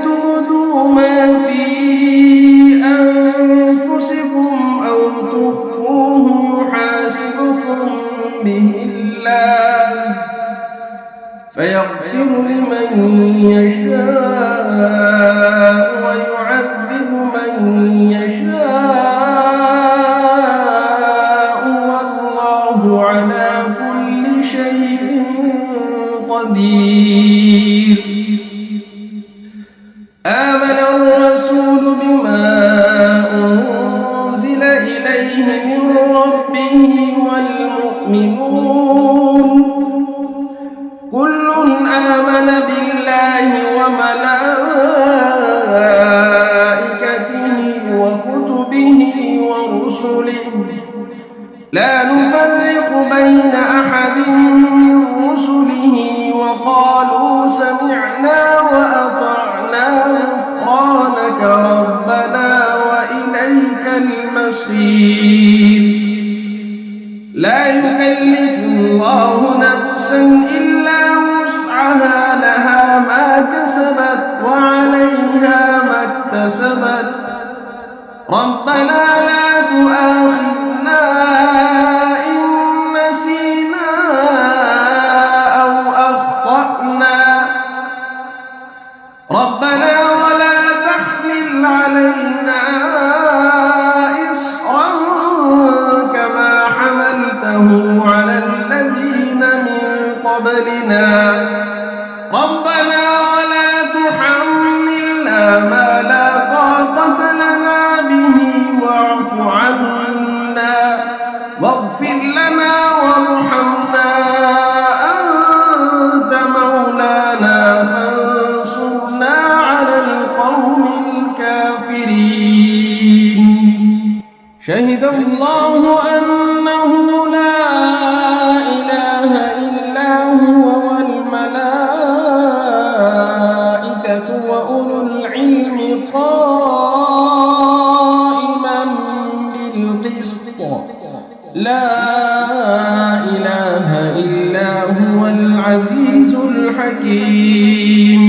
تبدوا ما في أنفسكم أو تخفوه يحاسبكم به الله فيغفر لمن يشاء ويعذب من يشاء والله على كل شيء قدير آمن الرسول بما أنزل إليه من ربه والمؤمنون كل آمن بالله وملائكته وكتبه ورسله لا نفرق بين أحد من رسله وقالوا سمعنا وأطعنا غفرانك ربنا وإليك المصير لا يكلف الله نفسا إلا وسعها لها ما كسبت وعليها ما اكتسبت ربنا لا تؤاخذنا إن نسينا أو أخطأنا ربنا ولا تحمل علينا إصرا كما حملته على الذين من قبلنا ربنا ولا تحملنا ما لا طاقة لنا به واعف عنا واغفر لنا وارحمنا أنت مولانا فانصرنا على القوم الكافرين شهد الله أنه لا إله إلا هو والملائكة وأولو العلم قائما بالقسط لا إله إلا هو العزيز الحكيم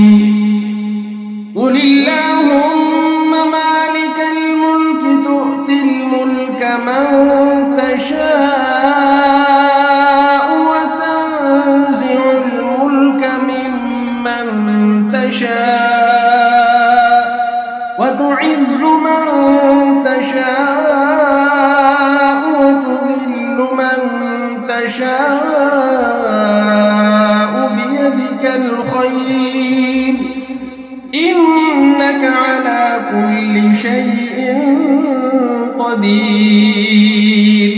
قل اللهم مالك الملك تؤتي الملك من تشاء وتنزع الملك ممن تشاء وتعز من تشاء وتذل من تشاء بيدك الخير إنك على كل شيء قدير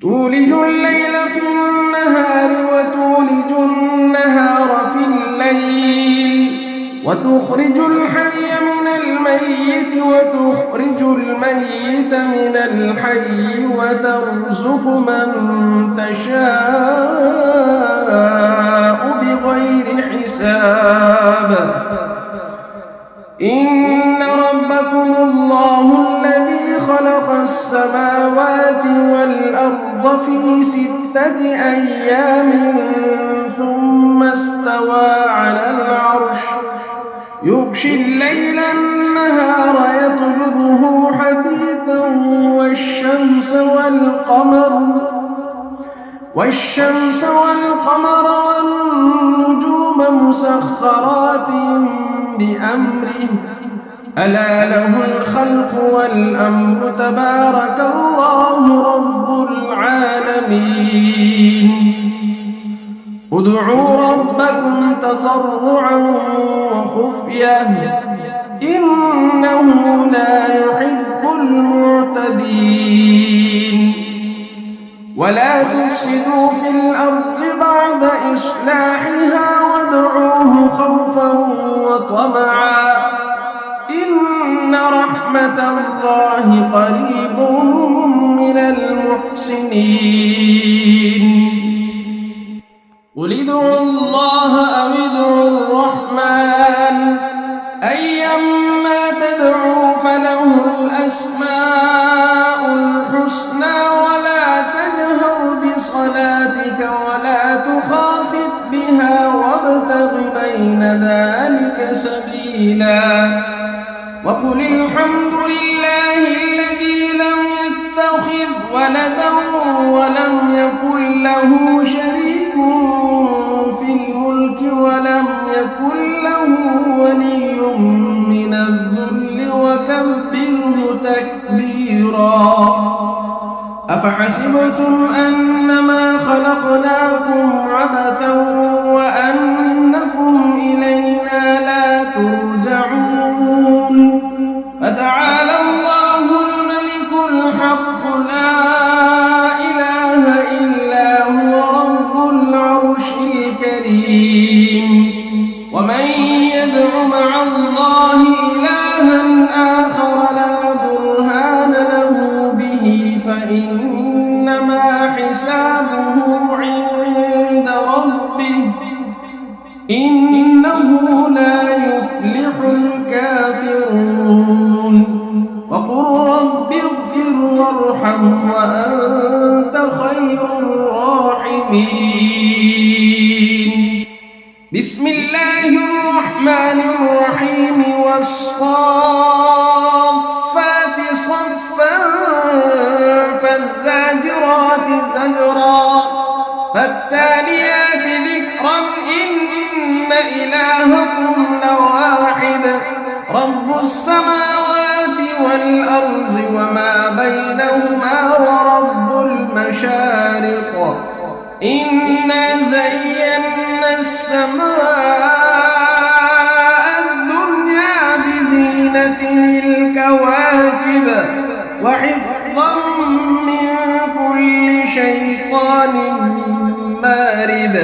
تولج الليل في النهار وتولج النهار في الليل وتخرج الحي من الميت وتخرج الميت من الحي وترزق من تشاء بغير حساب إن ربكم الله الذي خلق السماوات والأرض في 6 أيام ثم استوى على العرش يغشي الليل النهار يطلبه حثيثا والشمس والقمر والنجوم مسخرات بأمره ألا له الخلق والأمر تبارك الله رب العالمين ادعوا ربكم تضرعا وخفية إنه لا يحب المعتدين ولا تفسدوا في الأرض بعد إصلاحها وادعوه خوفا وطمعا إن رحمة الله قريب من المحسنين قل ادعوا الله أو ادعوا الرحمن أيما تدعوا فله الأسماء الحسنى ولا تجهر بصلاتك ولا تخافت بها وابتغ بين ذلك سبيلا وقل الحمد لله الذي لم يتخذ ولدا ولم يكن له شريك في الملك ولم يكن له ولي من الذل وكبره تكبيرا أفحسبتم أنما خلقناكم عبثا وأنكم إلينا لا ترجعون فتعالى الله الملك الحق لا إله إلا هو رب العرش الكريم ومن يدع مع الله إلها آخر لا برهان له به فإنما حسابه عند ربه إنه لا يفلح الكافرون وقل رب اغفر وارحم وأنت خير الراحمين بسم الله الرحمن الرحيم والصافات صفا فالزاجرات زجرا فالتاليات ذكرا إن إلهكم لواحد رب السماوات والأرض وما بينهما ورب المشارق إنا زينا السماء الدنيا بزينة الكواكب وحفظا من كل شيطان مارد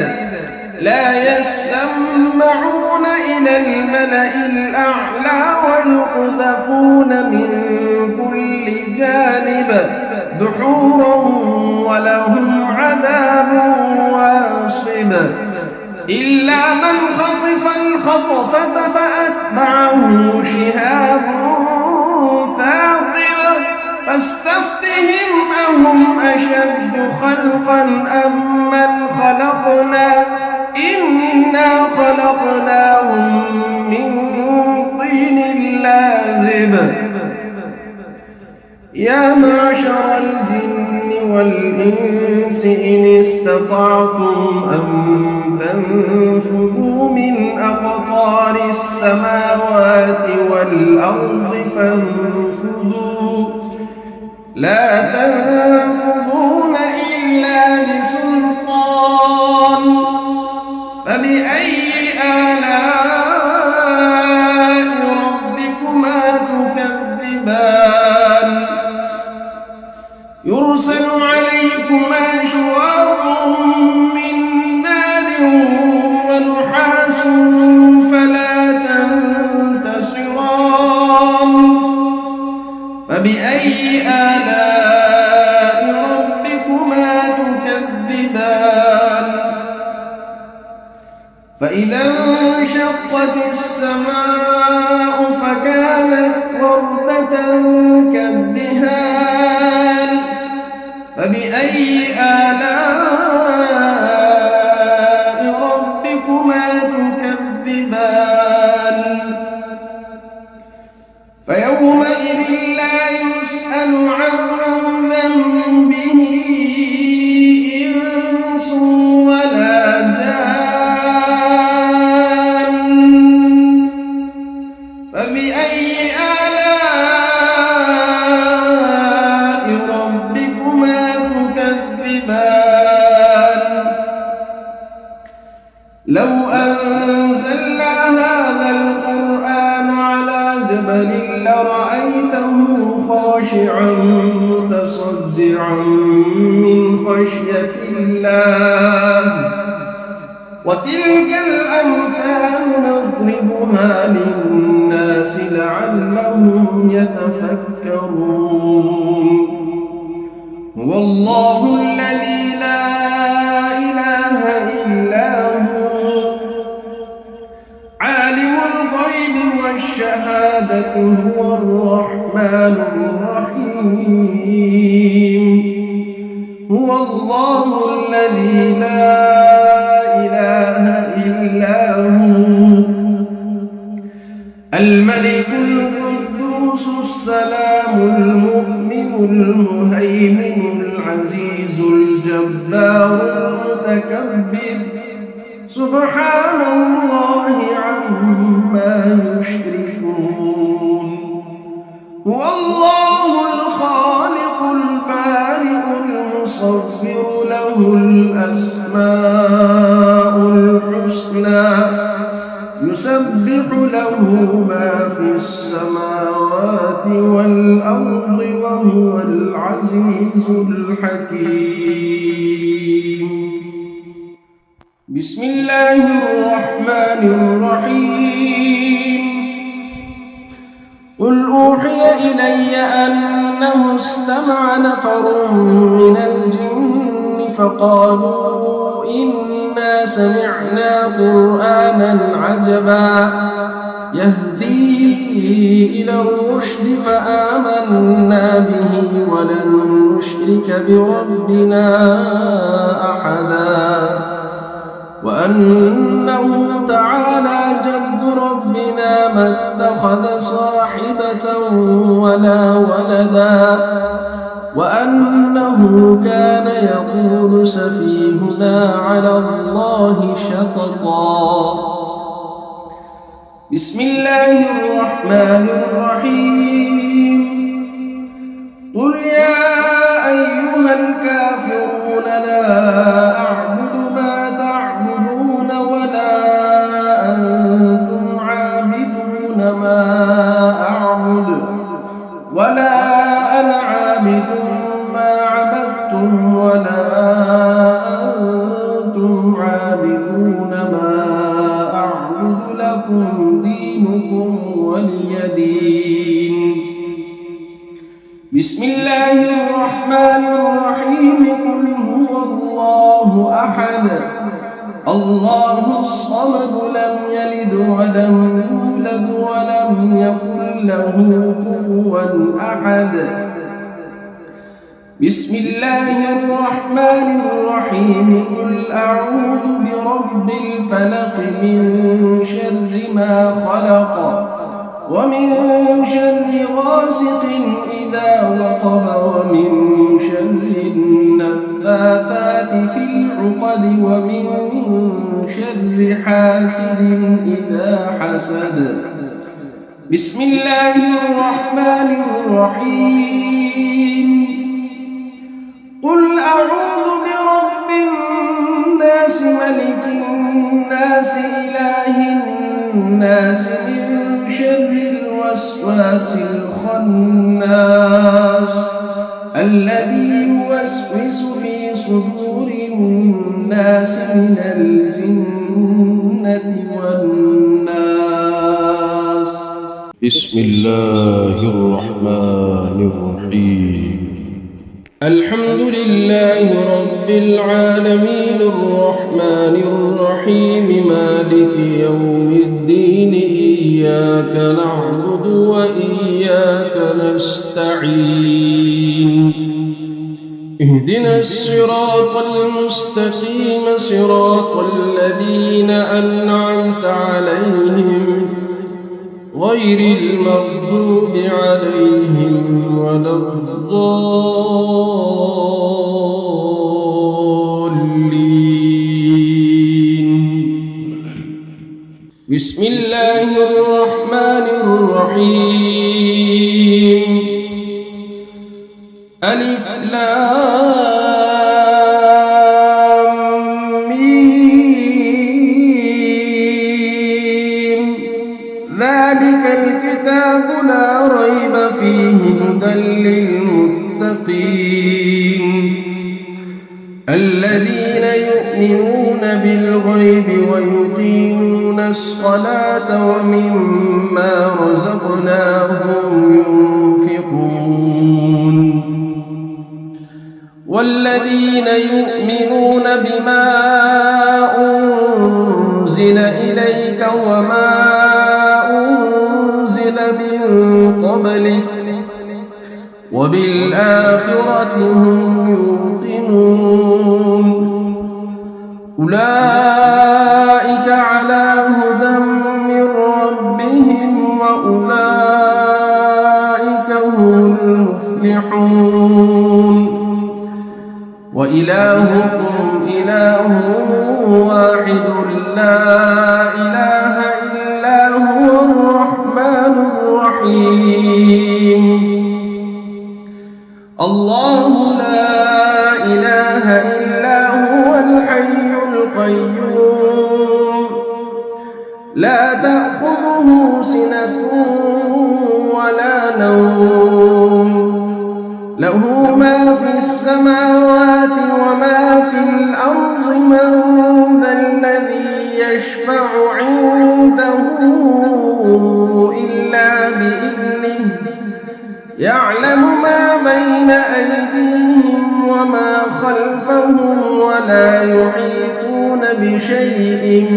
لا يسمعون إلى الملأ الأعلى ويقذفون من كل جانب دحورا ولهم عذاب واصب إلا من خطف الخطفة فأتبعه شهاب ثاقب فاستفتهم أهم أشد خلقا أم من خلقنا إنا خلقناهم من طين لازب يا معشر الجن والإنس إن استطعتم أن تنفذوا من أقطار السماوات والأرض فانفذوا لا تنفذون إلا بسلطان فبأي آلاء ربكما تكذبان يرسل عليكما شواظ من نار ونحاس فلا تنتصران فبأي آلاء ربكما تكذبان فإذا انشقت السماء فكانت وردة كالدهان فبأي آلاء ربكما تكذبان فيومئذ لا يسأل عن ذنبه إنس ولا جان فبأي آلاء ربكما تكذبان لو أنزلنا هذا القرآن على جبل لرأيته خاشعا متصدعا من خشية الله وتلك الأمثال نضربها للناس لعلهم يتفكرون هو الله الذي لا إله إلا هو عالم الغيب والشهادة هو الرحمن الرحيم هو الله الذي لا إله إلا هو الملك القدوس السلام المؤمن المهيمن العزيز الجبار المتكبر سبحان الله عما يشركون هو الله الخالق البارئ المصور له الأسماء الحسنى يسبح له ما في السماوات والأرض وهو العزيز الحكيم بسم الله الرحمن الرحيم قل أوحي إلي أنه استمع نفر من الجن فقالوا إنا سمعنا قرآنا عجبا يهدي إلى الرشد فآمنا به ولن نشرك بربنا أحدا وأنه تعالى جد ربنا ما اتخذ صاحبة ولا ولدا وأنه كان يقول سفيهنا على الله شططا بسم الله الرحمن الرحيم قل يا أيها الكافرون لا أعبد ما تعبدون ولا أنتم عابدون ما أعبد ولا أنا عابد ما عبدتم ولا أنتم عابدون ما أعبد لكم دينكم ولي دين بسم الله الرحمن الرحيم قل هو الله أحد الله الصمد لم يلد ولم يولد ولم يكن له كفوا أحد بسم الله الرحمن الرحيم قل أعوذ برب الفلق من شر ما خلق ومن شر غاسق إذا وقب ومن شر النفاثات في العقد ومن شر حاسد إذا حسد بسم الله الرحمن الرحيم قل أعوذ برب الناس ملك الناس إله الناس من شر الوسواس الخناس الذي يوسوس في صدور الناس من الجنة والناس بسم الله الرحمن الرحيم الحمد لله رب العالمين الرحمن الرحيم مالك يوم الدين إياك نعبد وإياك نستعين اهدنا الصراط المستقيم صراط الذين أنعمت عليهم غير المغضوب عليهم ولا الضالين بسم الله الرحمن الرحيم ألف لام ميم ذلك الكتاب لا ريب فيه هدى للمتقين يؤمنون بالغيب ويقيمون الصلاة ومما رزقناهم ينفقون والذين يؤمنون بما أنزل إليك وما أنزل من قبلك وبالآخرة هم يوقنون أولئك على هدى من ربهم وأولئك هم المفلحون وإلهكم إله واحد لا إله إلا هو الرحمن الرحيم الله لا إله إلا هو الحي القيوم لا تأخذه سنة ولا نوم له ما في السماوات وما في الأرض من ذا الذي يشفع عنده إلا بإذنه يعلم ما بين أيديهم وما خلفهم ولا يحيطون بشيء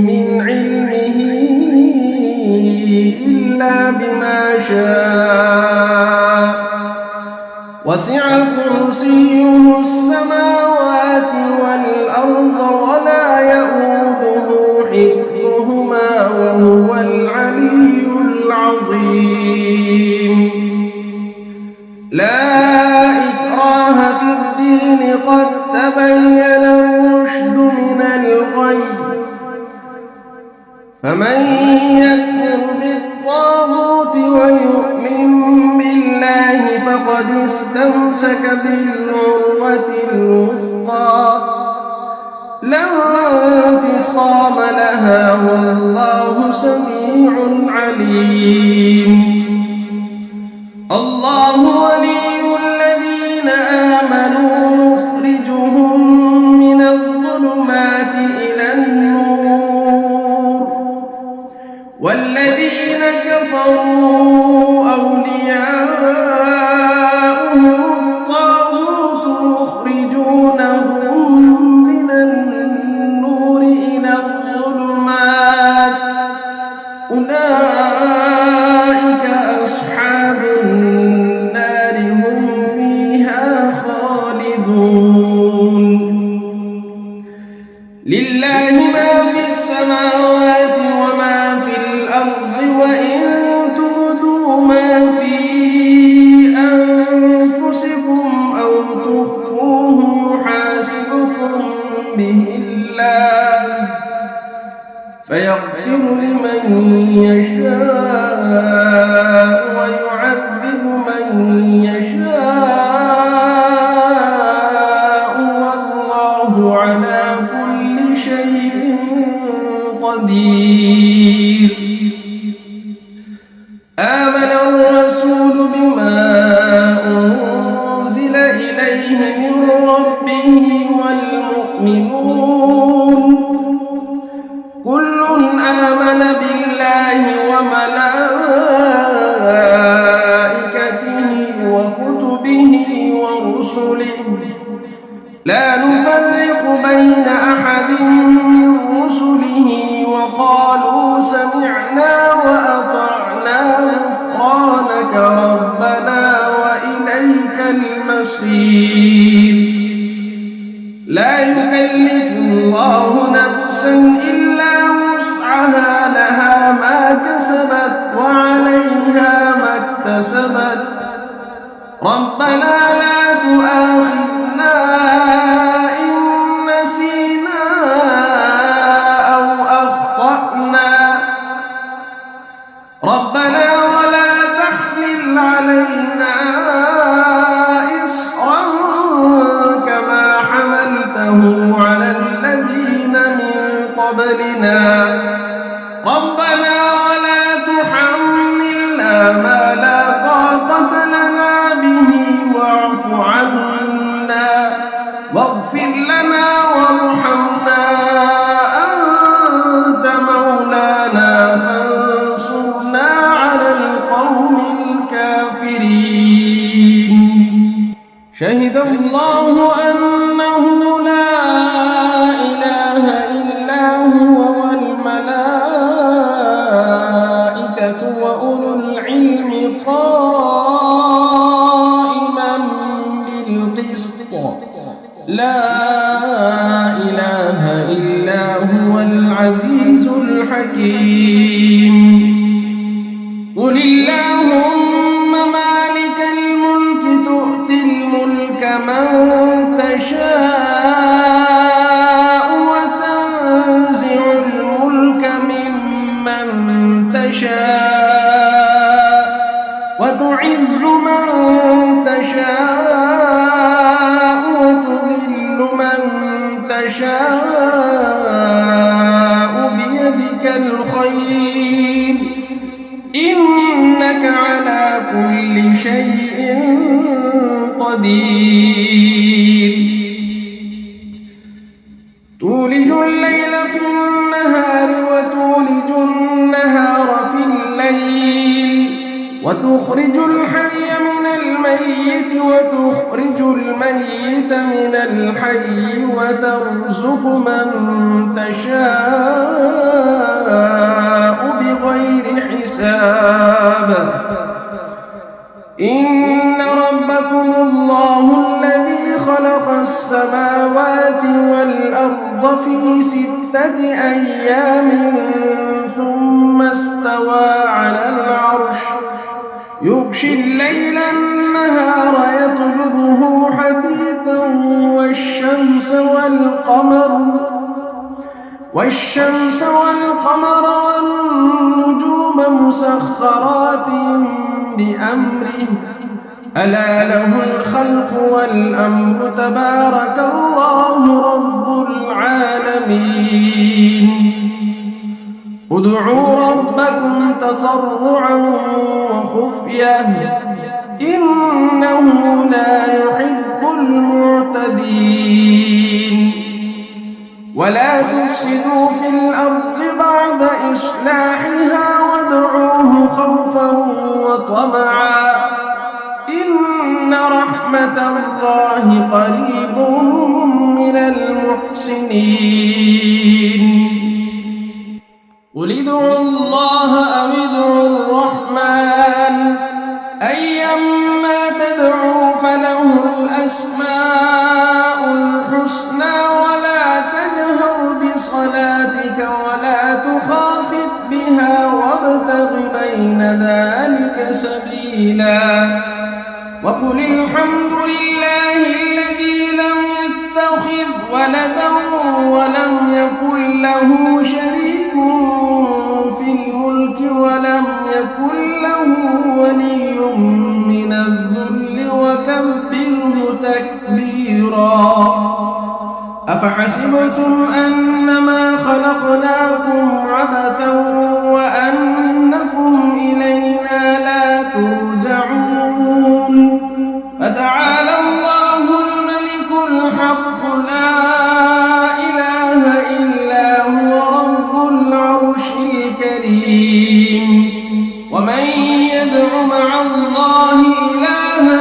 من علمه إلا بما شاء وسع كرسيه السماوات والأرض ولا يؤوده حفظهما وهو العلي العظيم لا إكراه في الدين قد تبين الرشد من الغي فمن يكفر بالطاغوت ويؤمن بالله فقد استمسك بالعروة الوثقى لا انفصام لها والله سميع عليم الله ولي الذين آمنوا يخرجهم من الظلمات إلى النور والذين كفروا أولياؤهم الطاغوت يخرجونهم من النور إلى الظلمات أولئك أصحاب النار هم فيها خالدون لله ما في السماوات وما في الأرض وإن تبدوا ما في أنفسكم أو تخفوه يحاسبكم به الله فيغفر لمن يشاء ويعذب من يشاء والله على كل شيء قدير آمن الرسول بما أنزل إليه من ربه والمؤمنون كل آمن بالله وملائكته وكتبه ورسله لا نفرق بين أحد من رسله وقالوا سمعنا وأطعنا غفرانك ربنا وإليك المصير لا يكلف الله نفسا إلا وسعها لها ما كسبت وعليها ما اكتسبت ربنا لا تؤاخذنا إن نسينا أو أخطأنا ربنا ولا تحمل علينا إصرا كما حملته على الذين من قبلنا ربنا ولا تحملنا ما لا طاقة لنا به واعف عنا واغفر لنا وارحمنا حكيم قل اللهم مالك الملك تؤتي الملك من تشاء وتنزع الملك ممن تشاء وتعز من تشاء وتذل من تشاء بيدك الخير إنك على كل شيء قدير تولج الليل في النهار وتولج النهار في الليل وتخرج الحي من الميت وتخرج الميت من الحي وترزق من تشاء بغير حساب إن ربكم الله الذي خلق السماوات والأرض في 6 أيام ثم استوى على العرش يغشي الليل النهار يطلبه حثيثا والشمس والقمر والنجوم مسخرات بأمره ألا له الخلق والأمر تبارك الله رب العالمين ادعوا ربكم تضرعا وخفية إنه لا يحب المعتدين ولا تفسدوا في الأرض بعد إصلاحها وادعوه خوفا وطمعا إن رحمة الله قريب من المحسنين قل ادعوا الله أو ادعوا الرحمن أيما تدعوا فله الأسماء الحسنى ولا تجهر بصلاتك ولا تخافت بها وابتغ بين ذلك سبيلا وقل الحمد لله الذي لم يتخذ ولدا ولم يكن له شريك في الملك ولم يكن له ولي من الذل وكبره تكبيرا أفحسبتم أنما خلقناكم عبثا وأنكم إلينا لا ترجعون فتعالى الله الملك الحق لا إله إلا هو رب العرش الكريم ومن يدع مع الله إلها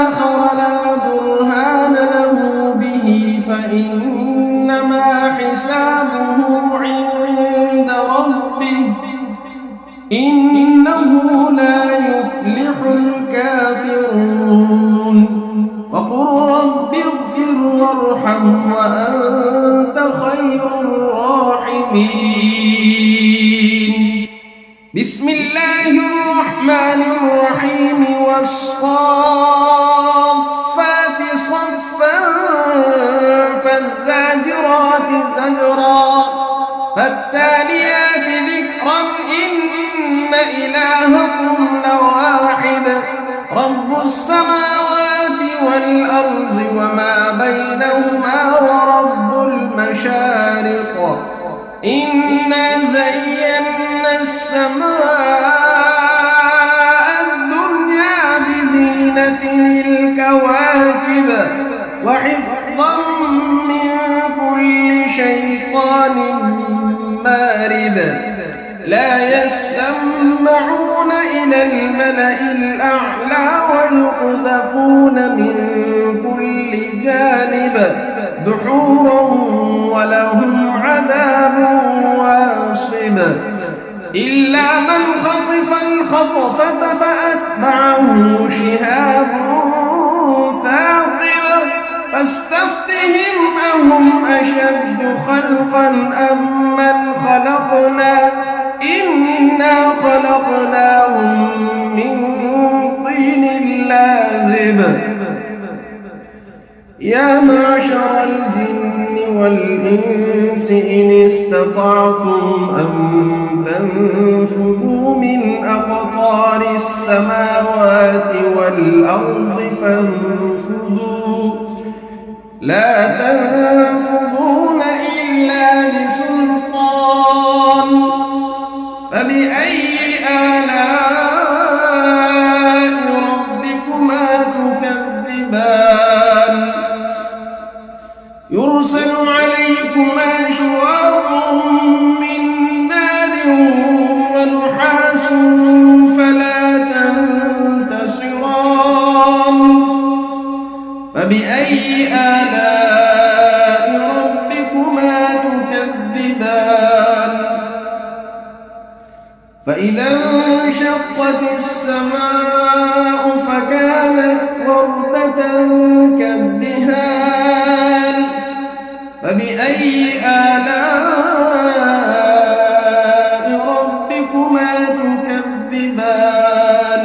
آخر لا برهان له به فإنما حسابه عند ربه إنه لا يفلح الكافرون وقل رب اغفر وارحم وأنت خير الراحمين بسم الله الرحمن الرحيم والصافات صفا فالزاجرات زجرا فالتاليات ذكرا إن إلهكم لواحد رب السماوات والأرض وما بينهما ورب المشارق إنا زينا السماء الدنيا بزينة الكواكب وحفظا من كل شيطان مارد لا يسمعون إلى الملأ الأعلى ويقذفون من كل جانب دحورا ولهم عذاب واصب إلا من خطف الخطفة فأتبعه شهاب ثاقب فاستفتهم أهم أشد خلقا أم من خلقنا معشر الجن والإنس إن استطعتم أن تنفذوا من أقطار السماوات والأرض فانفذوا لا تنفذون إلا بسلطان فبأي آلاء ربكما تكذبان يرسل عليكما شواظ من نار ونحاس فلا تنتصران فبأي آلاء ربكما تكذبان فإذا انشقت السماء فكانت وردة كالدهان فبأي آلاء ربكما تكذبان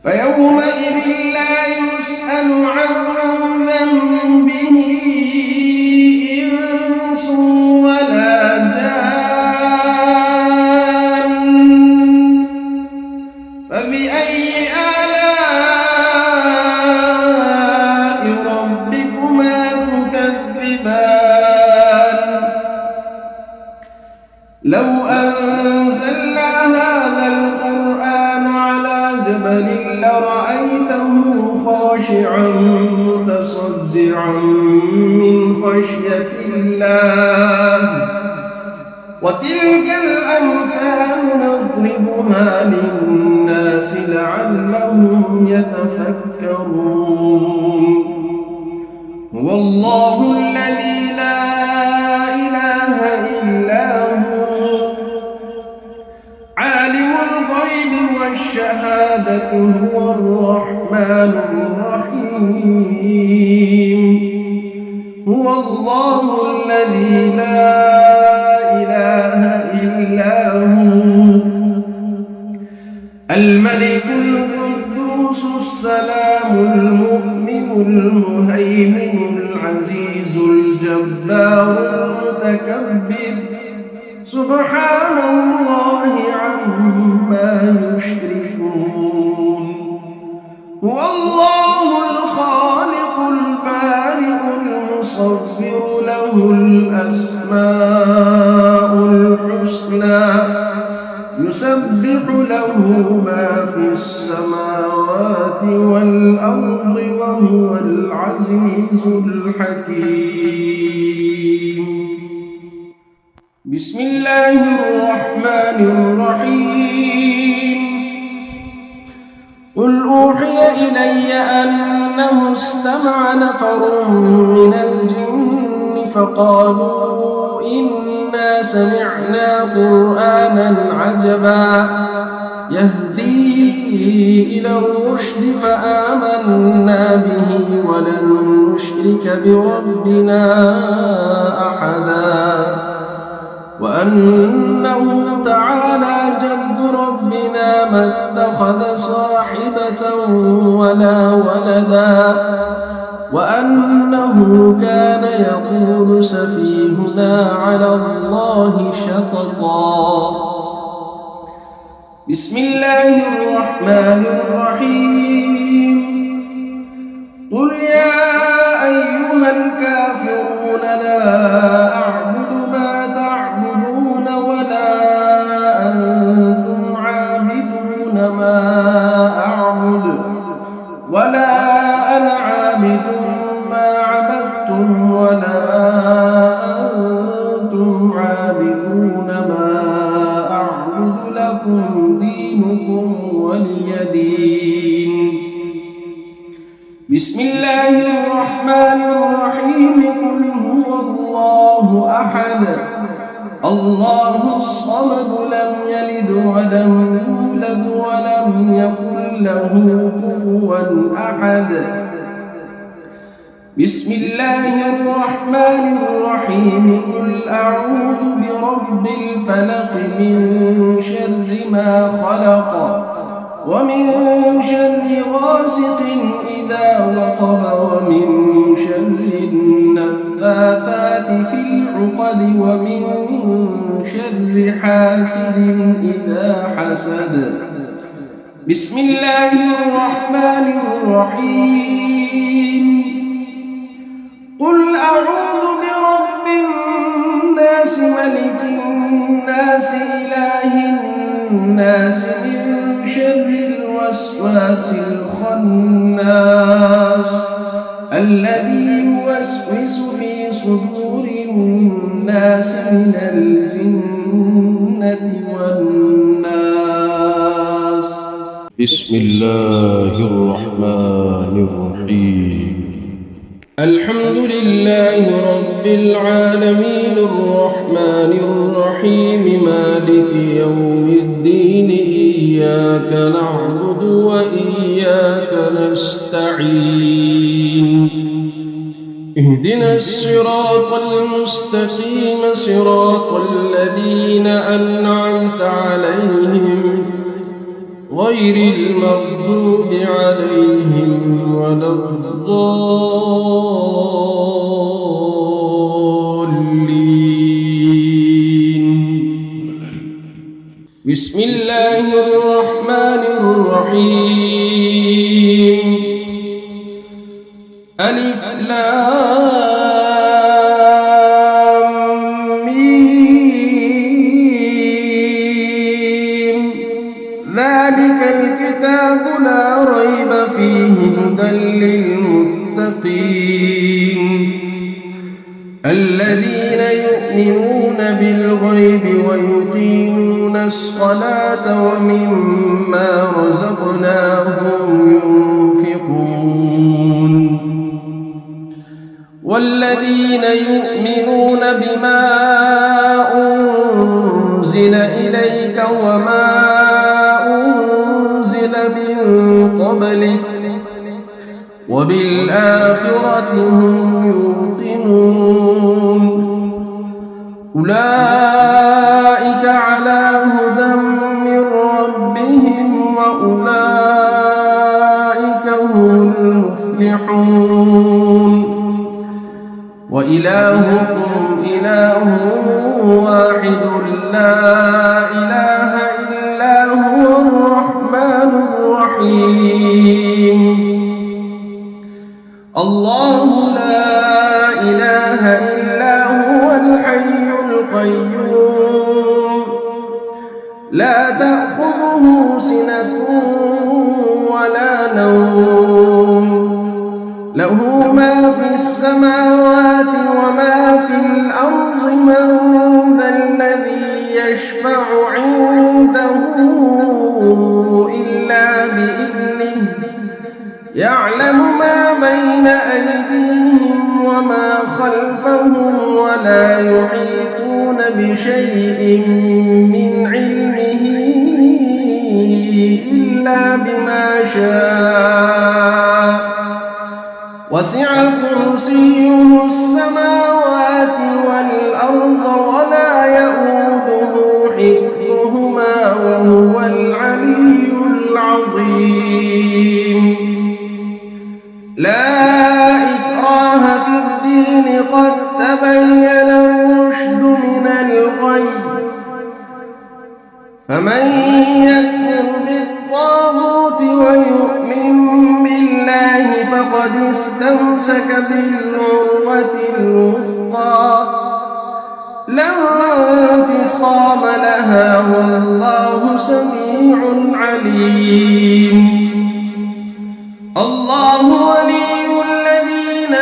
فيومئذ لا يسأل عن ذنبه إنس ولا جان فبأي آلاء ربكما تكذبان لو أنزلنا هذا القرآن على جبل لرأيته خاشعا متصدعا من خشية الله وتلك الأمثال نضربها للناس لعلهم يتفكرون هو الله الذي لا إله إلا هو عالم الغيب والشهادة هو الرحمن الرحيم هو الله الذي لا إله إلا هو الملك القدوس السلام المؤمن المهيمن العزيز الجبار المتكبر سبحان الله عما يشركون هو الله الخالق البارئ المصور له الأسماء الحسنى يسبح له ما في السماوات والأرض وهو العزيز الحكيم بسم الله الرحمن الرحيم قل أوحي إلي أنه استمع نفر من الجن فقالوا إنا سمعنا قرآنا عجبا يهدي إلى الرشد فآمنا به ولن نشرك بربنا أحدا وأنه تعالى جد ربنا ما اتخذ صاحبة ولا ولدا وأنه كان يقول سفيهنا على الله شططا بسم الله الرحمن الرحيم قل يا أيها الكافرون لا أعبد ما تعبدون ولا أنتم عابدون ما أعبد ولا أنا عابد ما عبدتم ولا أنتم عابدون ما أعبد لكم دينكم ولي دين بسم الله الرحمن الرحيم قل هو الله أحد الله الصمد لم يلد ولم يولد ولم يكن له كفوا أحد بسم الله الرحمن الرحيم قل أعوذ برب الفلق من شر ما خلق ومن شر غاسق إذا وقب في العقد ومن شر حاسد إذا حسد. بسم الله الرحمن الرحيم. قل أعوذ برب الناس ملك الناس إله الناس من شر الوسواس الخناس الذي يوسوس في صدور الناس من الجنة والناس. بسم الله الرحمن الرحيم. الحمد لله رب العالمين الرحمن الرحيم مالك يوم الدين إياك نعبد وإياك نستعين اهدنا الصراط المستقيم صراط الذين أنعمت عليهم غير المغضوب عليهم ولا الضالين. بسم الله الرحمن الرحيم. ألف لام ميم ذلك الكتاب لا ريب فيه هدى للمتقين الذين يؤمنون بالغيب ويقيمون الصلاة ومما رزقناهم ينفقون والذين يؤمنون بما أنزل إليك وما أنزل من قبلك وبالآخرة هم يوقنون أولئك على هدى من ربهم وأولئك هم المفلحون. وإلهكم إله واحد لا إله إلا هو الرحمن الرحيم. الله لا إله إلا هو الحي القيوم لا تأخذه سنة ولا نوم له ما في السماوات وما في الأرض من ذا الذي يشفع عنده إلا بإذنه يعلم ما بين أيديهم وما خلفهم ولا يحيطون بشيء من علمه إلا بما شاء وسع كرسيه السماوات والأرض ولا يؤوده حفظهما وهو العلي العظيم. لا إكراه في الدين قد تبين الرشد من الغي فمن يكفر بالطاغوت ويؤمن بالله فقد استمسك بالعروة الوثقى لا انفصام لها والله سميع عليم. الله ولي الذين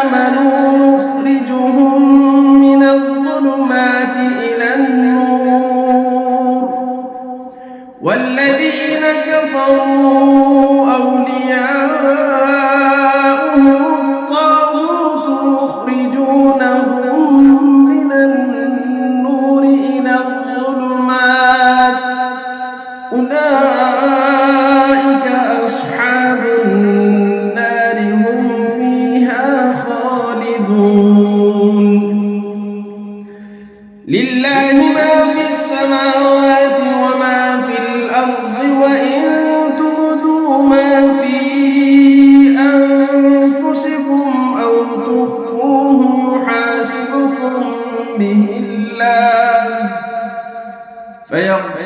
آمنوا يخرجهم من الظلمات إلى النور والذين كفروا أولياؤهم الطاغوت يخرجونهم من النور إلى الظلمات أولئك أصحاب النار هم فيها خالدون. لله ما في السماوات وما في الأرض وإن تبدوا ما في أنفسكم أو تخفوه يحاسبكم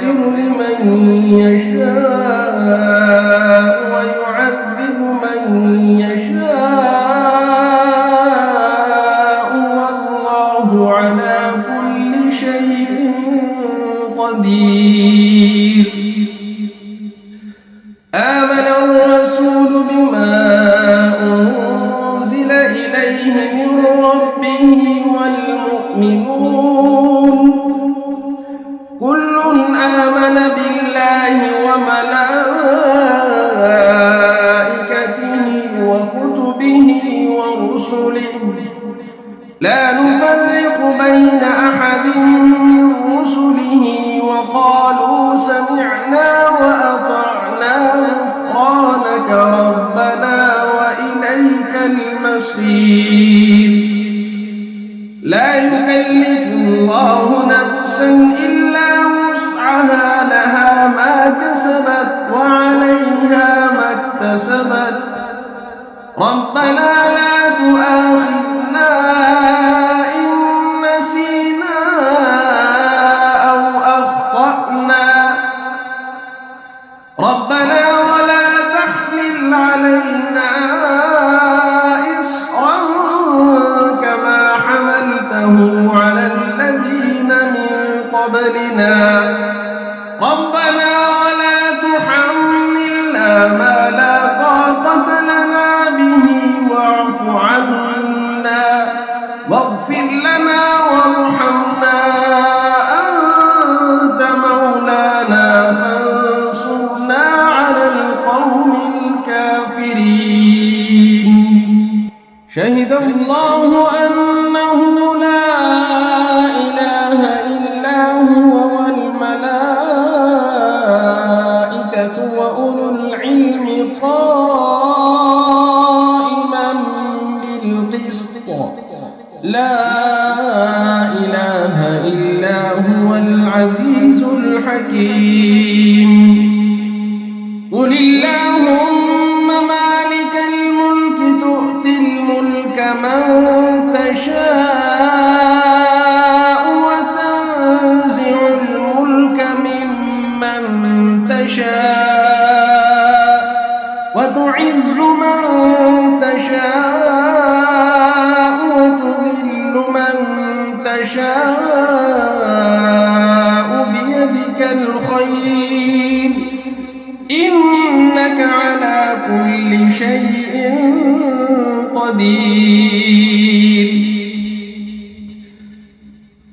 يغفر لمن يشاء ويعذب من يشاء والله على كل شيء قدير. آمن الرسول بما أنزل إليه من ربه والمؤمنون كل آمن بالله وملائكته وكتبه ورسله لا نفرق بين أحد من رسله وقالوا سمعنا وأطعنا غفرانك ربنا وإليك المصير. لا يكلف الله نفسا إلا وسعها لها ما كسبت وعليها ما اكتسبت ربنا لا تؤاخذنا إن نسينا أو أخطأنا ربنا ولا تحمل علينا إصرا كما حملته على الذين من قبلنا ربنا ولا تحملنا ما لا طاقة لنا به واعف عنا واغفر لنا وارحمنا أنت مولانا فانصرنا على القوم الكافرين. شهد الله أنه لا إله إلا هو والملائكة وأولو العلم قائما بالقسط لا إله إلا هو العزيز الحكيم. قل اللهم مالك الملك تؤتي الملك من تشاء وتنزع الملك ممن تشاء وتعز من تشاء وتذل من تشاء بيدك الخير إنك على كل شيء قدير.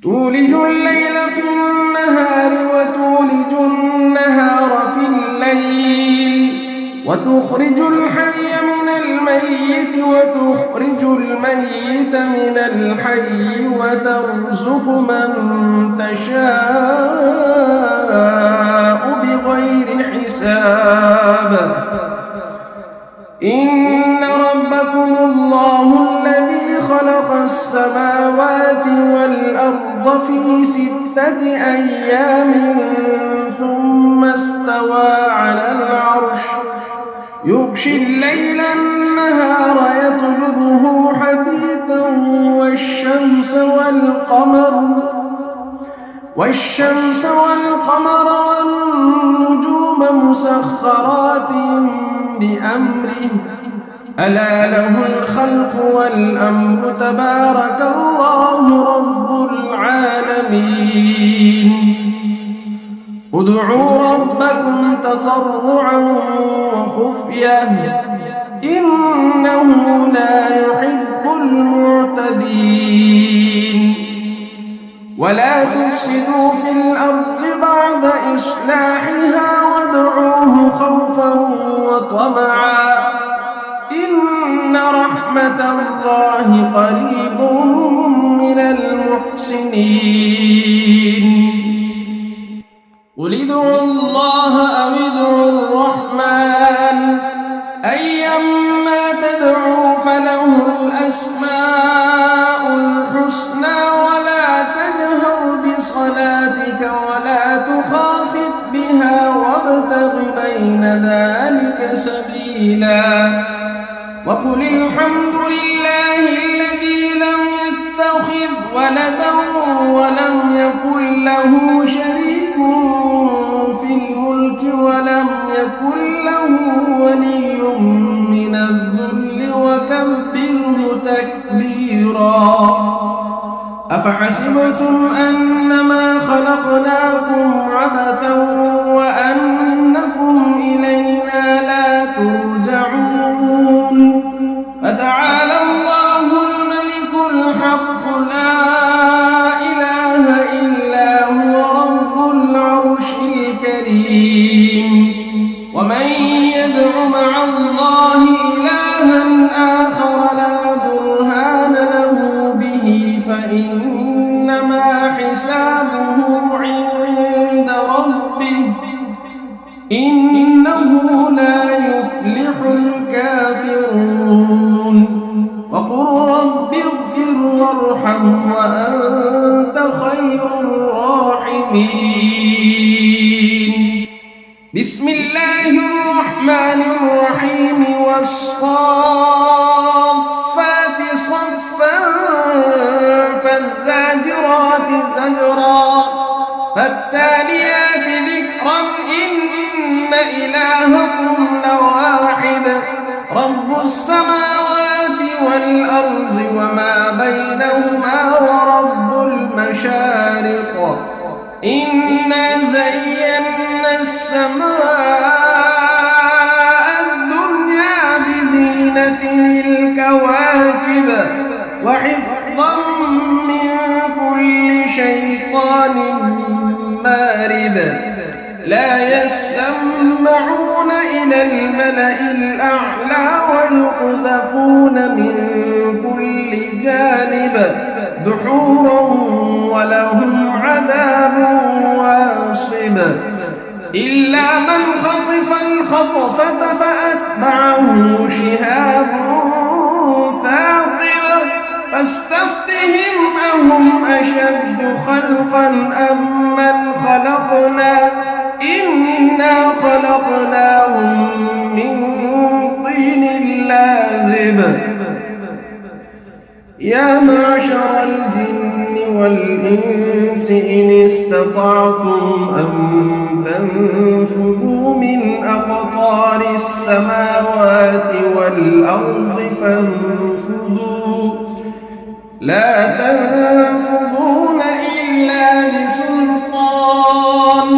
تولج الليل في النهار وتولج النهار في الليل وتخرج الحي من الميت وتخرج الميت من الحي وترزق من تشاء بغير حساب. إن ربكم الله الذي خلق السماوات والأرض في 6 أيام ثم استوى على العرش يغشي الليل النهار يطلبه حثيثا والشمس والقمر والنجوم مسخرات بأمره ألا له الخلق والأمر تبارك الله رب العالمين. ادعوا ربكم تضرعا وخفية إنه لا يحب المعتدين. ولا تفسدوا في الأرض بعد إصلاحها وادعوه خوفا وطمعا إن رحمة الله قريب من المحسنين. قل ادعوا الله أو ادعوا الرحمن أيما تدعوا فله الأسماء الحسنى ولا تجهر بصلاتك ولا تخافت بها وابتغ بين ذلك سبيلا. وقل الحمد لله الذي لم يتخذ ولدا ولم يكن له شريك ولي من الذل وكبره تكبيرا. أفحسبتم أنما خلقناكم عبثا وأنكم إلينا لا ترجعون. فتعالى الله الملك الحق لا إله إلا هو رب العرش الكريم. ومن يدع مع الله إلها آخر لا برهان له به فإنما حسابه عند ربه إنه لا يفلح الكافرون. وقل رب اغفر وارحم وأنت خير الراحمين. بسم الله الرحمن الرحيم. والصافات صفا فالزاجرات زجرا فالتاليات ذكرا إن إلهكم لواحد رب السماوات والأرض وما بينهما ورب المشارق. إنا زينا السماء الدنيا بزينة الكواكب وحفظا من كل شيطان مارد. لا يسمعون إلى الملأ الأعلى ويقذفون من كل جانب دحورا ولهم عذاب واصب. إلا من خطف الخطفة فأتبعه شهاب ثاقب. فاستفتهم أهم أشد خلقا أم من خلقنا إنا خلقناهم من طين لازب. يا معشر الجن والإنس إن استطعتم أن تنفذوا من أقطار السماوات والأرض فانفذوا لا تنفذون إلا بسلطان.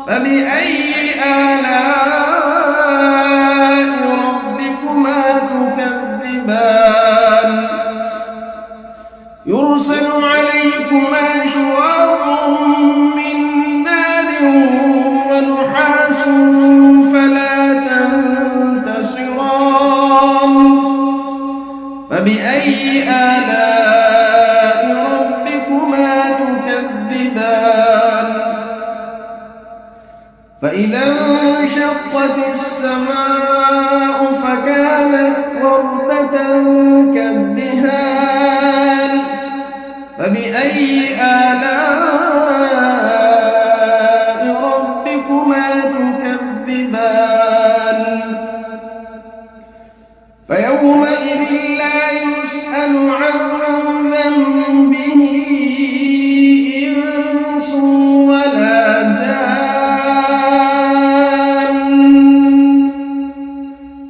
فبأي آلاء ربكما تكذبان. يرسل عليكما شواظ من نار ونحاس فلا تنتصران. فبأي آلاء ربكما تكذبان. فإذا انشقت السماء فكانت وردة كالدهان. فبأي آلاء ربكما تكذبان. فيومئذ لا يسأل عن ذنبه إنس ولا جان.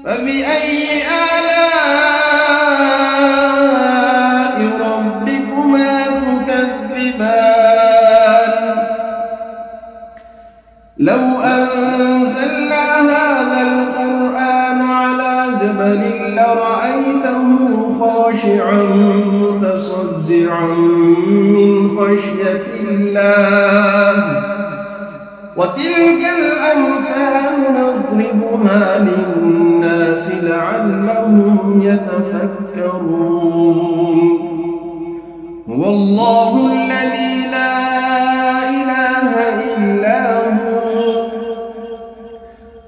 فبأي آلاء ربكما تكذبان. لو أنزلنا هذا القرآن على جبل لرأيته خاشعا متصدعا من خشية الله. وتلك الأمثال نضربها للناس لعلهم يتفكرون. هو الله الذي لا إله إلا هو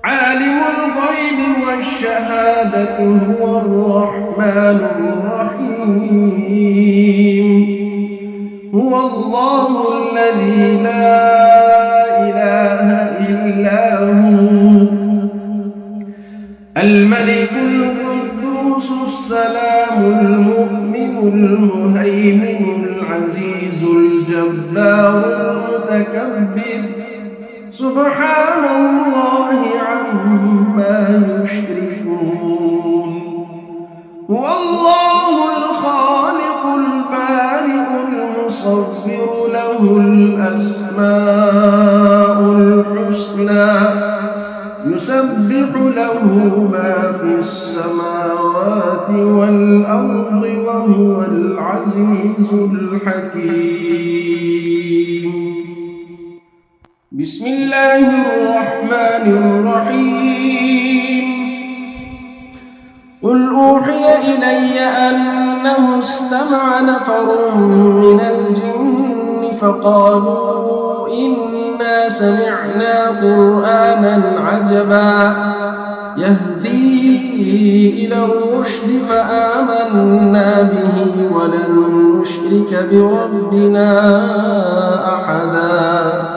عالم الغيب والشهادة هو الرحمن الرحيم. هو الله الذي لا إله إلا هو الملك القدوس السلام المؤمن المهيمن العزيز الجبار المتكبر سبحان الله عما يشركون هو الله الخالق البارئ المصور له الأسماء الحسنى يسبح له ما في السماوات والأرض وهو العزيز الحكيم بسم الله الرحمن الرحيم قل أوحي إلي أنه استمع نفر من الجن فقالوا إنا سمعنا قرآنا عجبا يهدي إلى الرشد فآمنا به ولن نشرك بربنا أحدا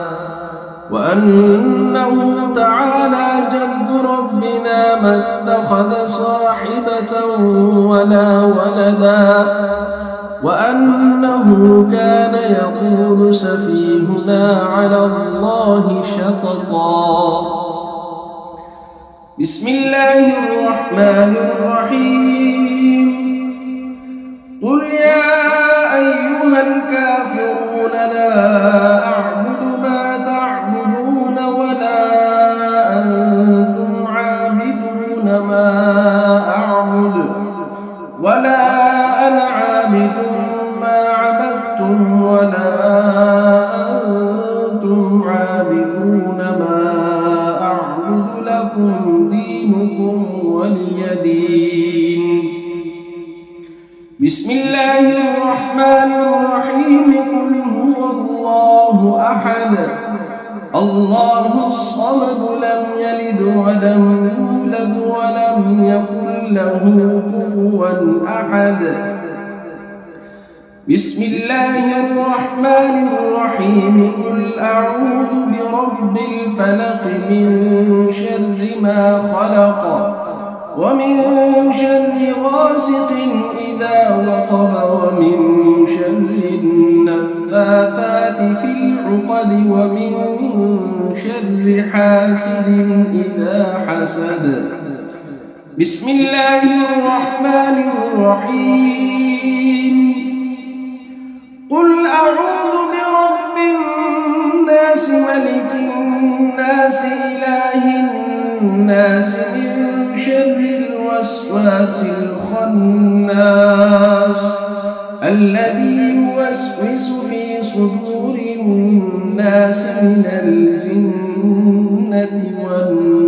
وأنه تعالى جد ربنا ما اتخذ صاحبة ولا ولدا وأنه كان يقول سفيهنا على الله شططا بسم الله الرحمن الرحيم قل يا أيها الكافرون لا أعبد ما تعبدون ولا أنتم عابدون ما أعبد ولا أنا عابد ما عبدتم ولا أنتم عابدون ما أعبد لكم دينكم ولي دين بسم الله الرحمن الرحيم قل هو الله أحد الله الصمد لم يلد ولم يولد ولم يكن له كفوا أحد بسم الله الرحمن الرحيم قل أعوذ برب الفلق من شر ما خلق ومن شر غاسق إذا وقب ومن شر النفاثات في العقد ومن شر حاسد إذا حسد بسم الله الرحمن الرحيم قل أعوذ برب الناس ملك الناس إله الناس من شر الوسواس الخناس الذي يوسوس في صدور الناس من الجنة والناس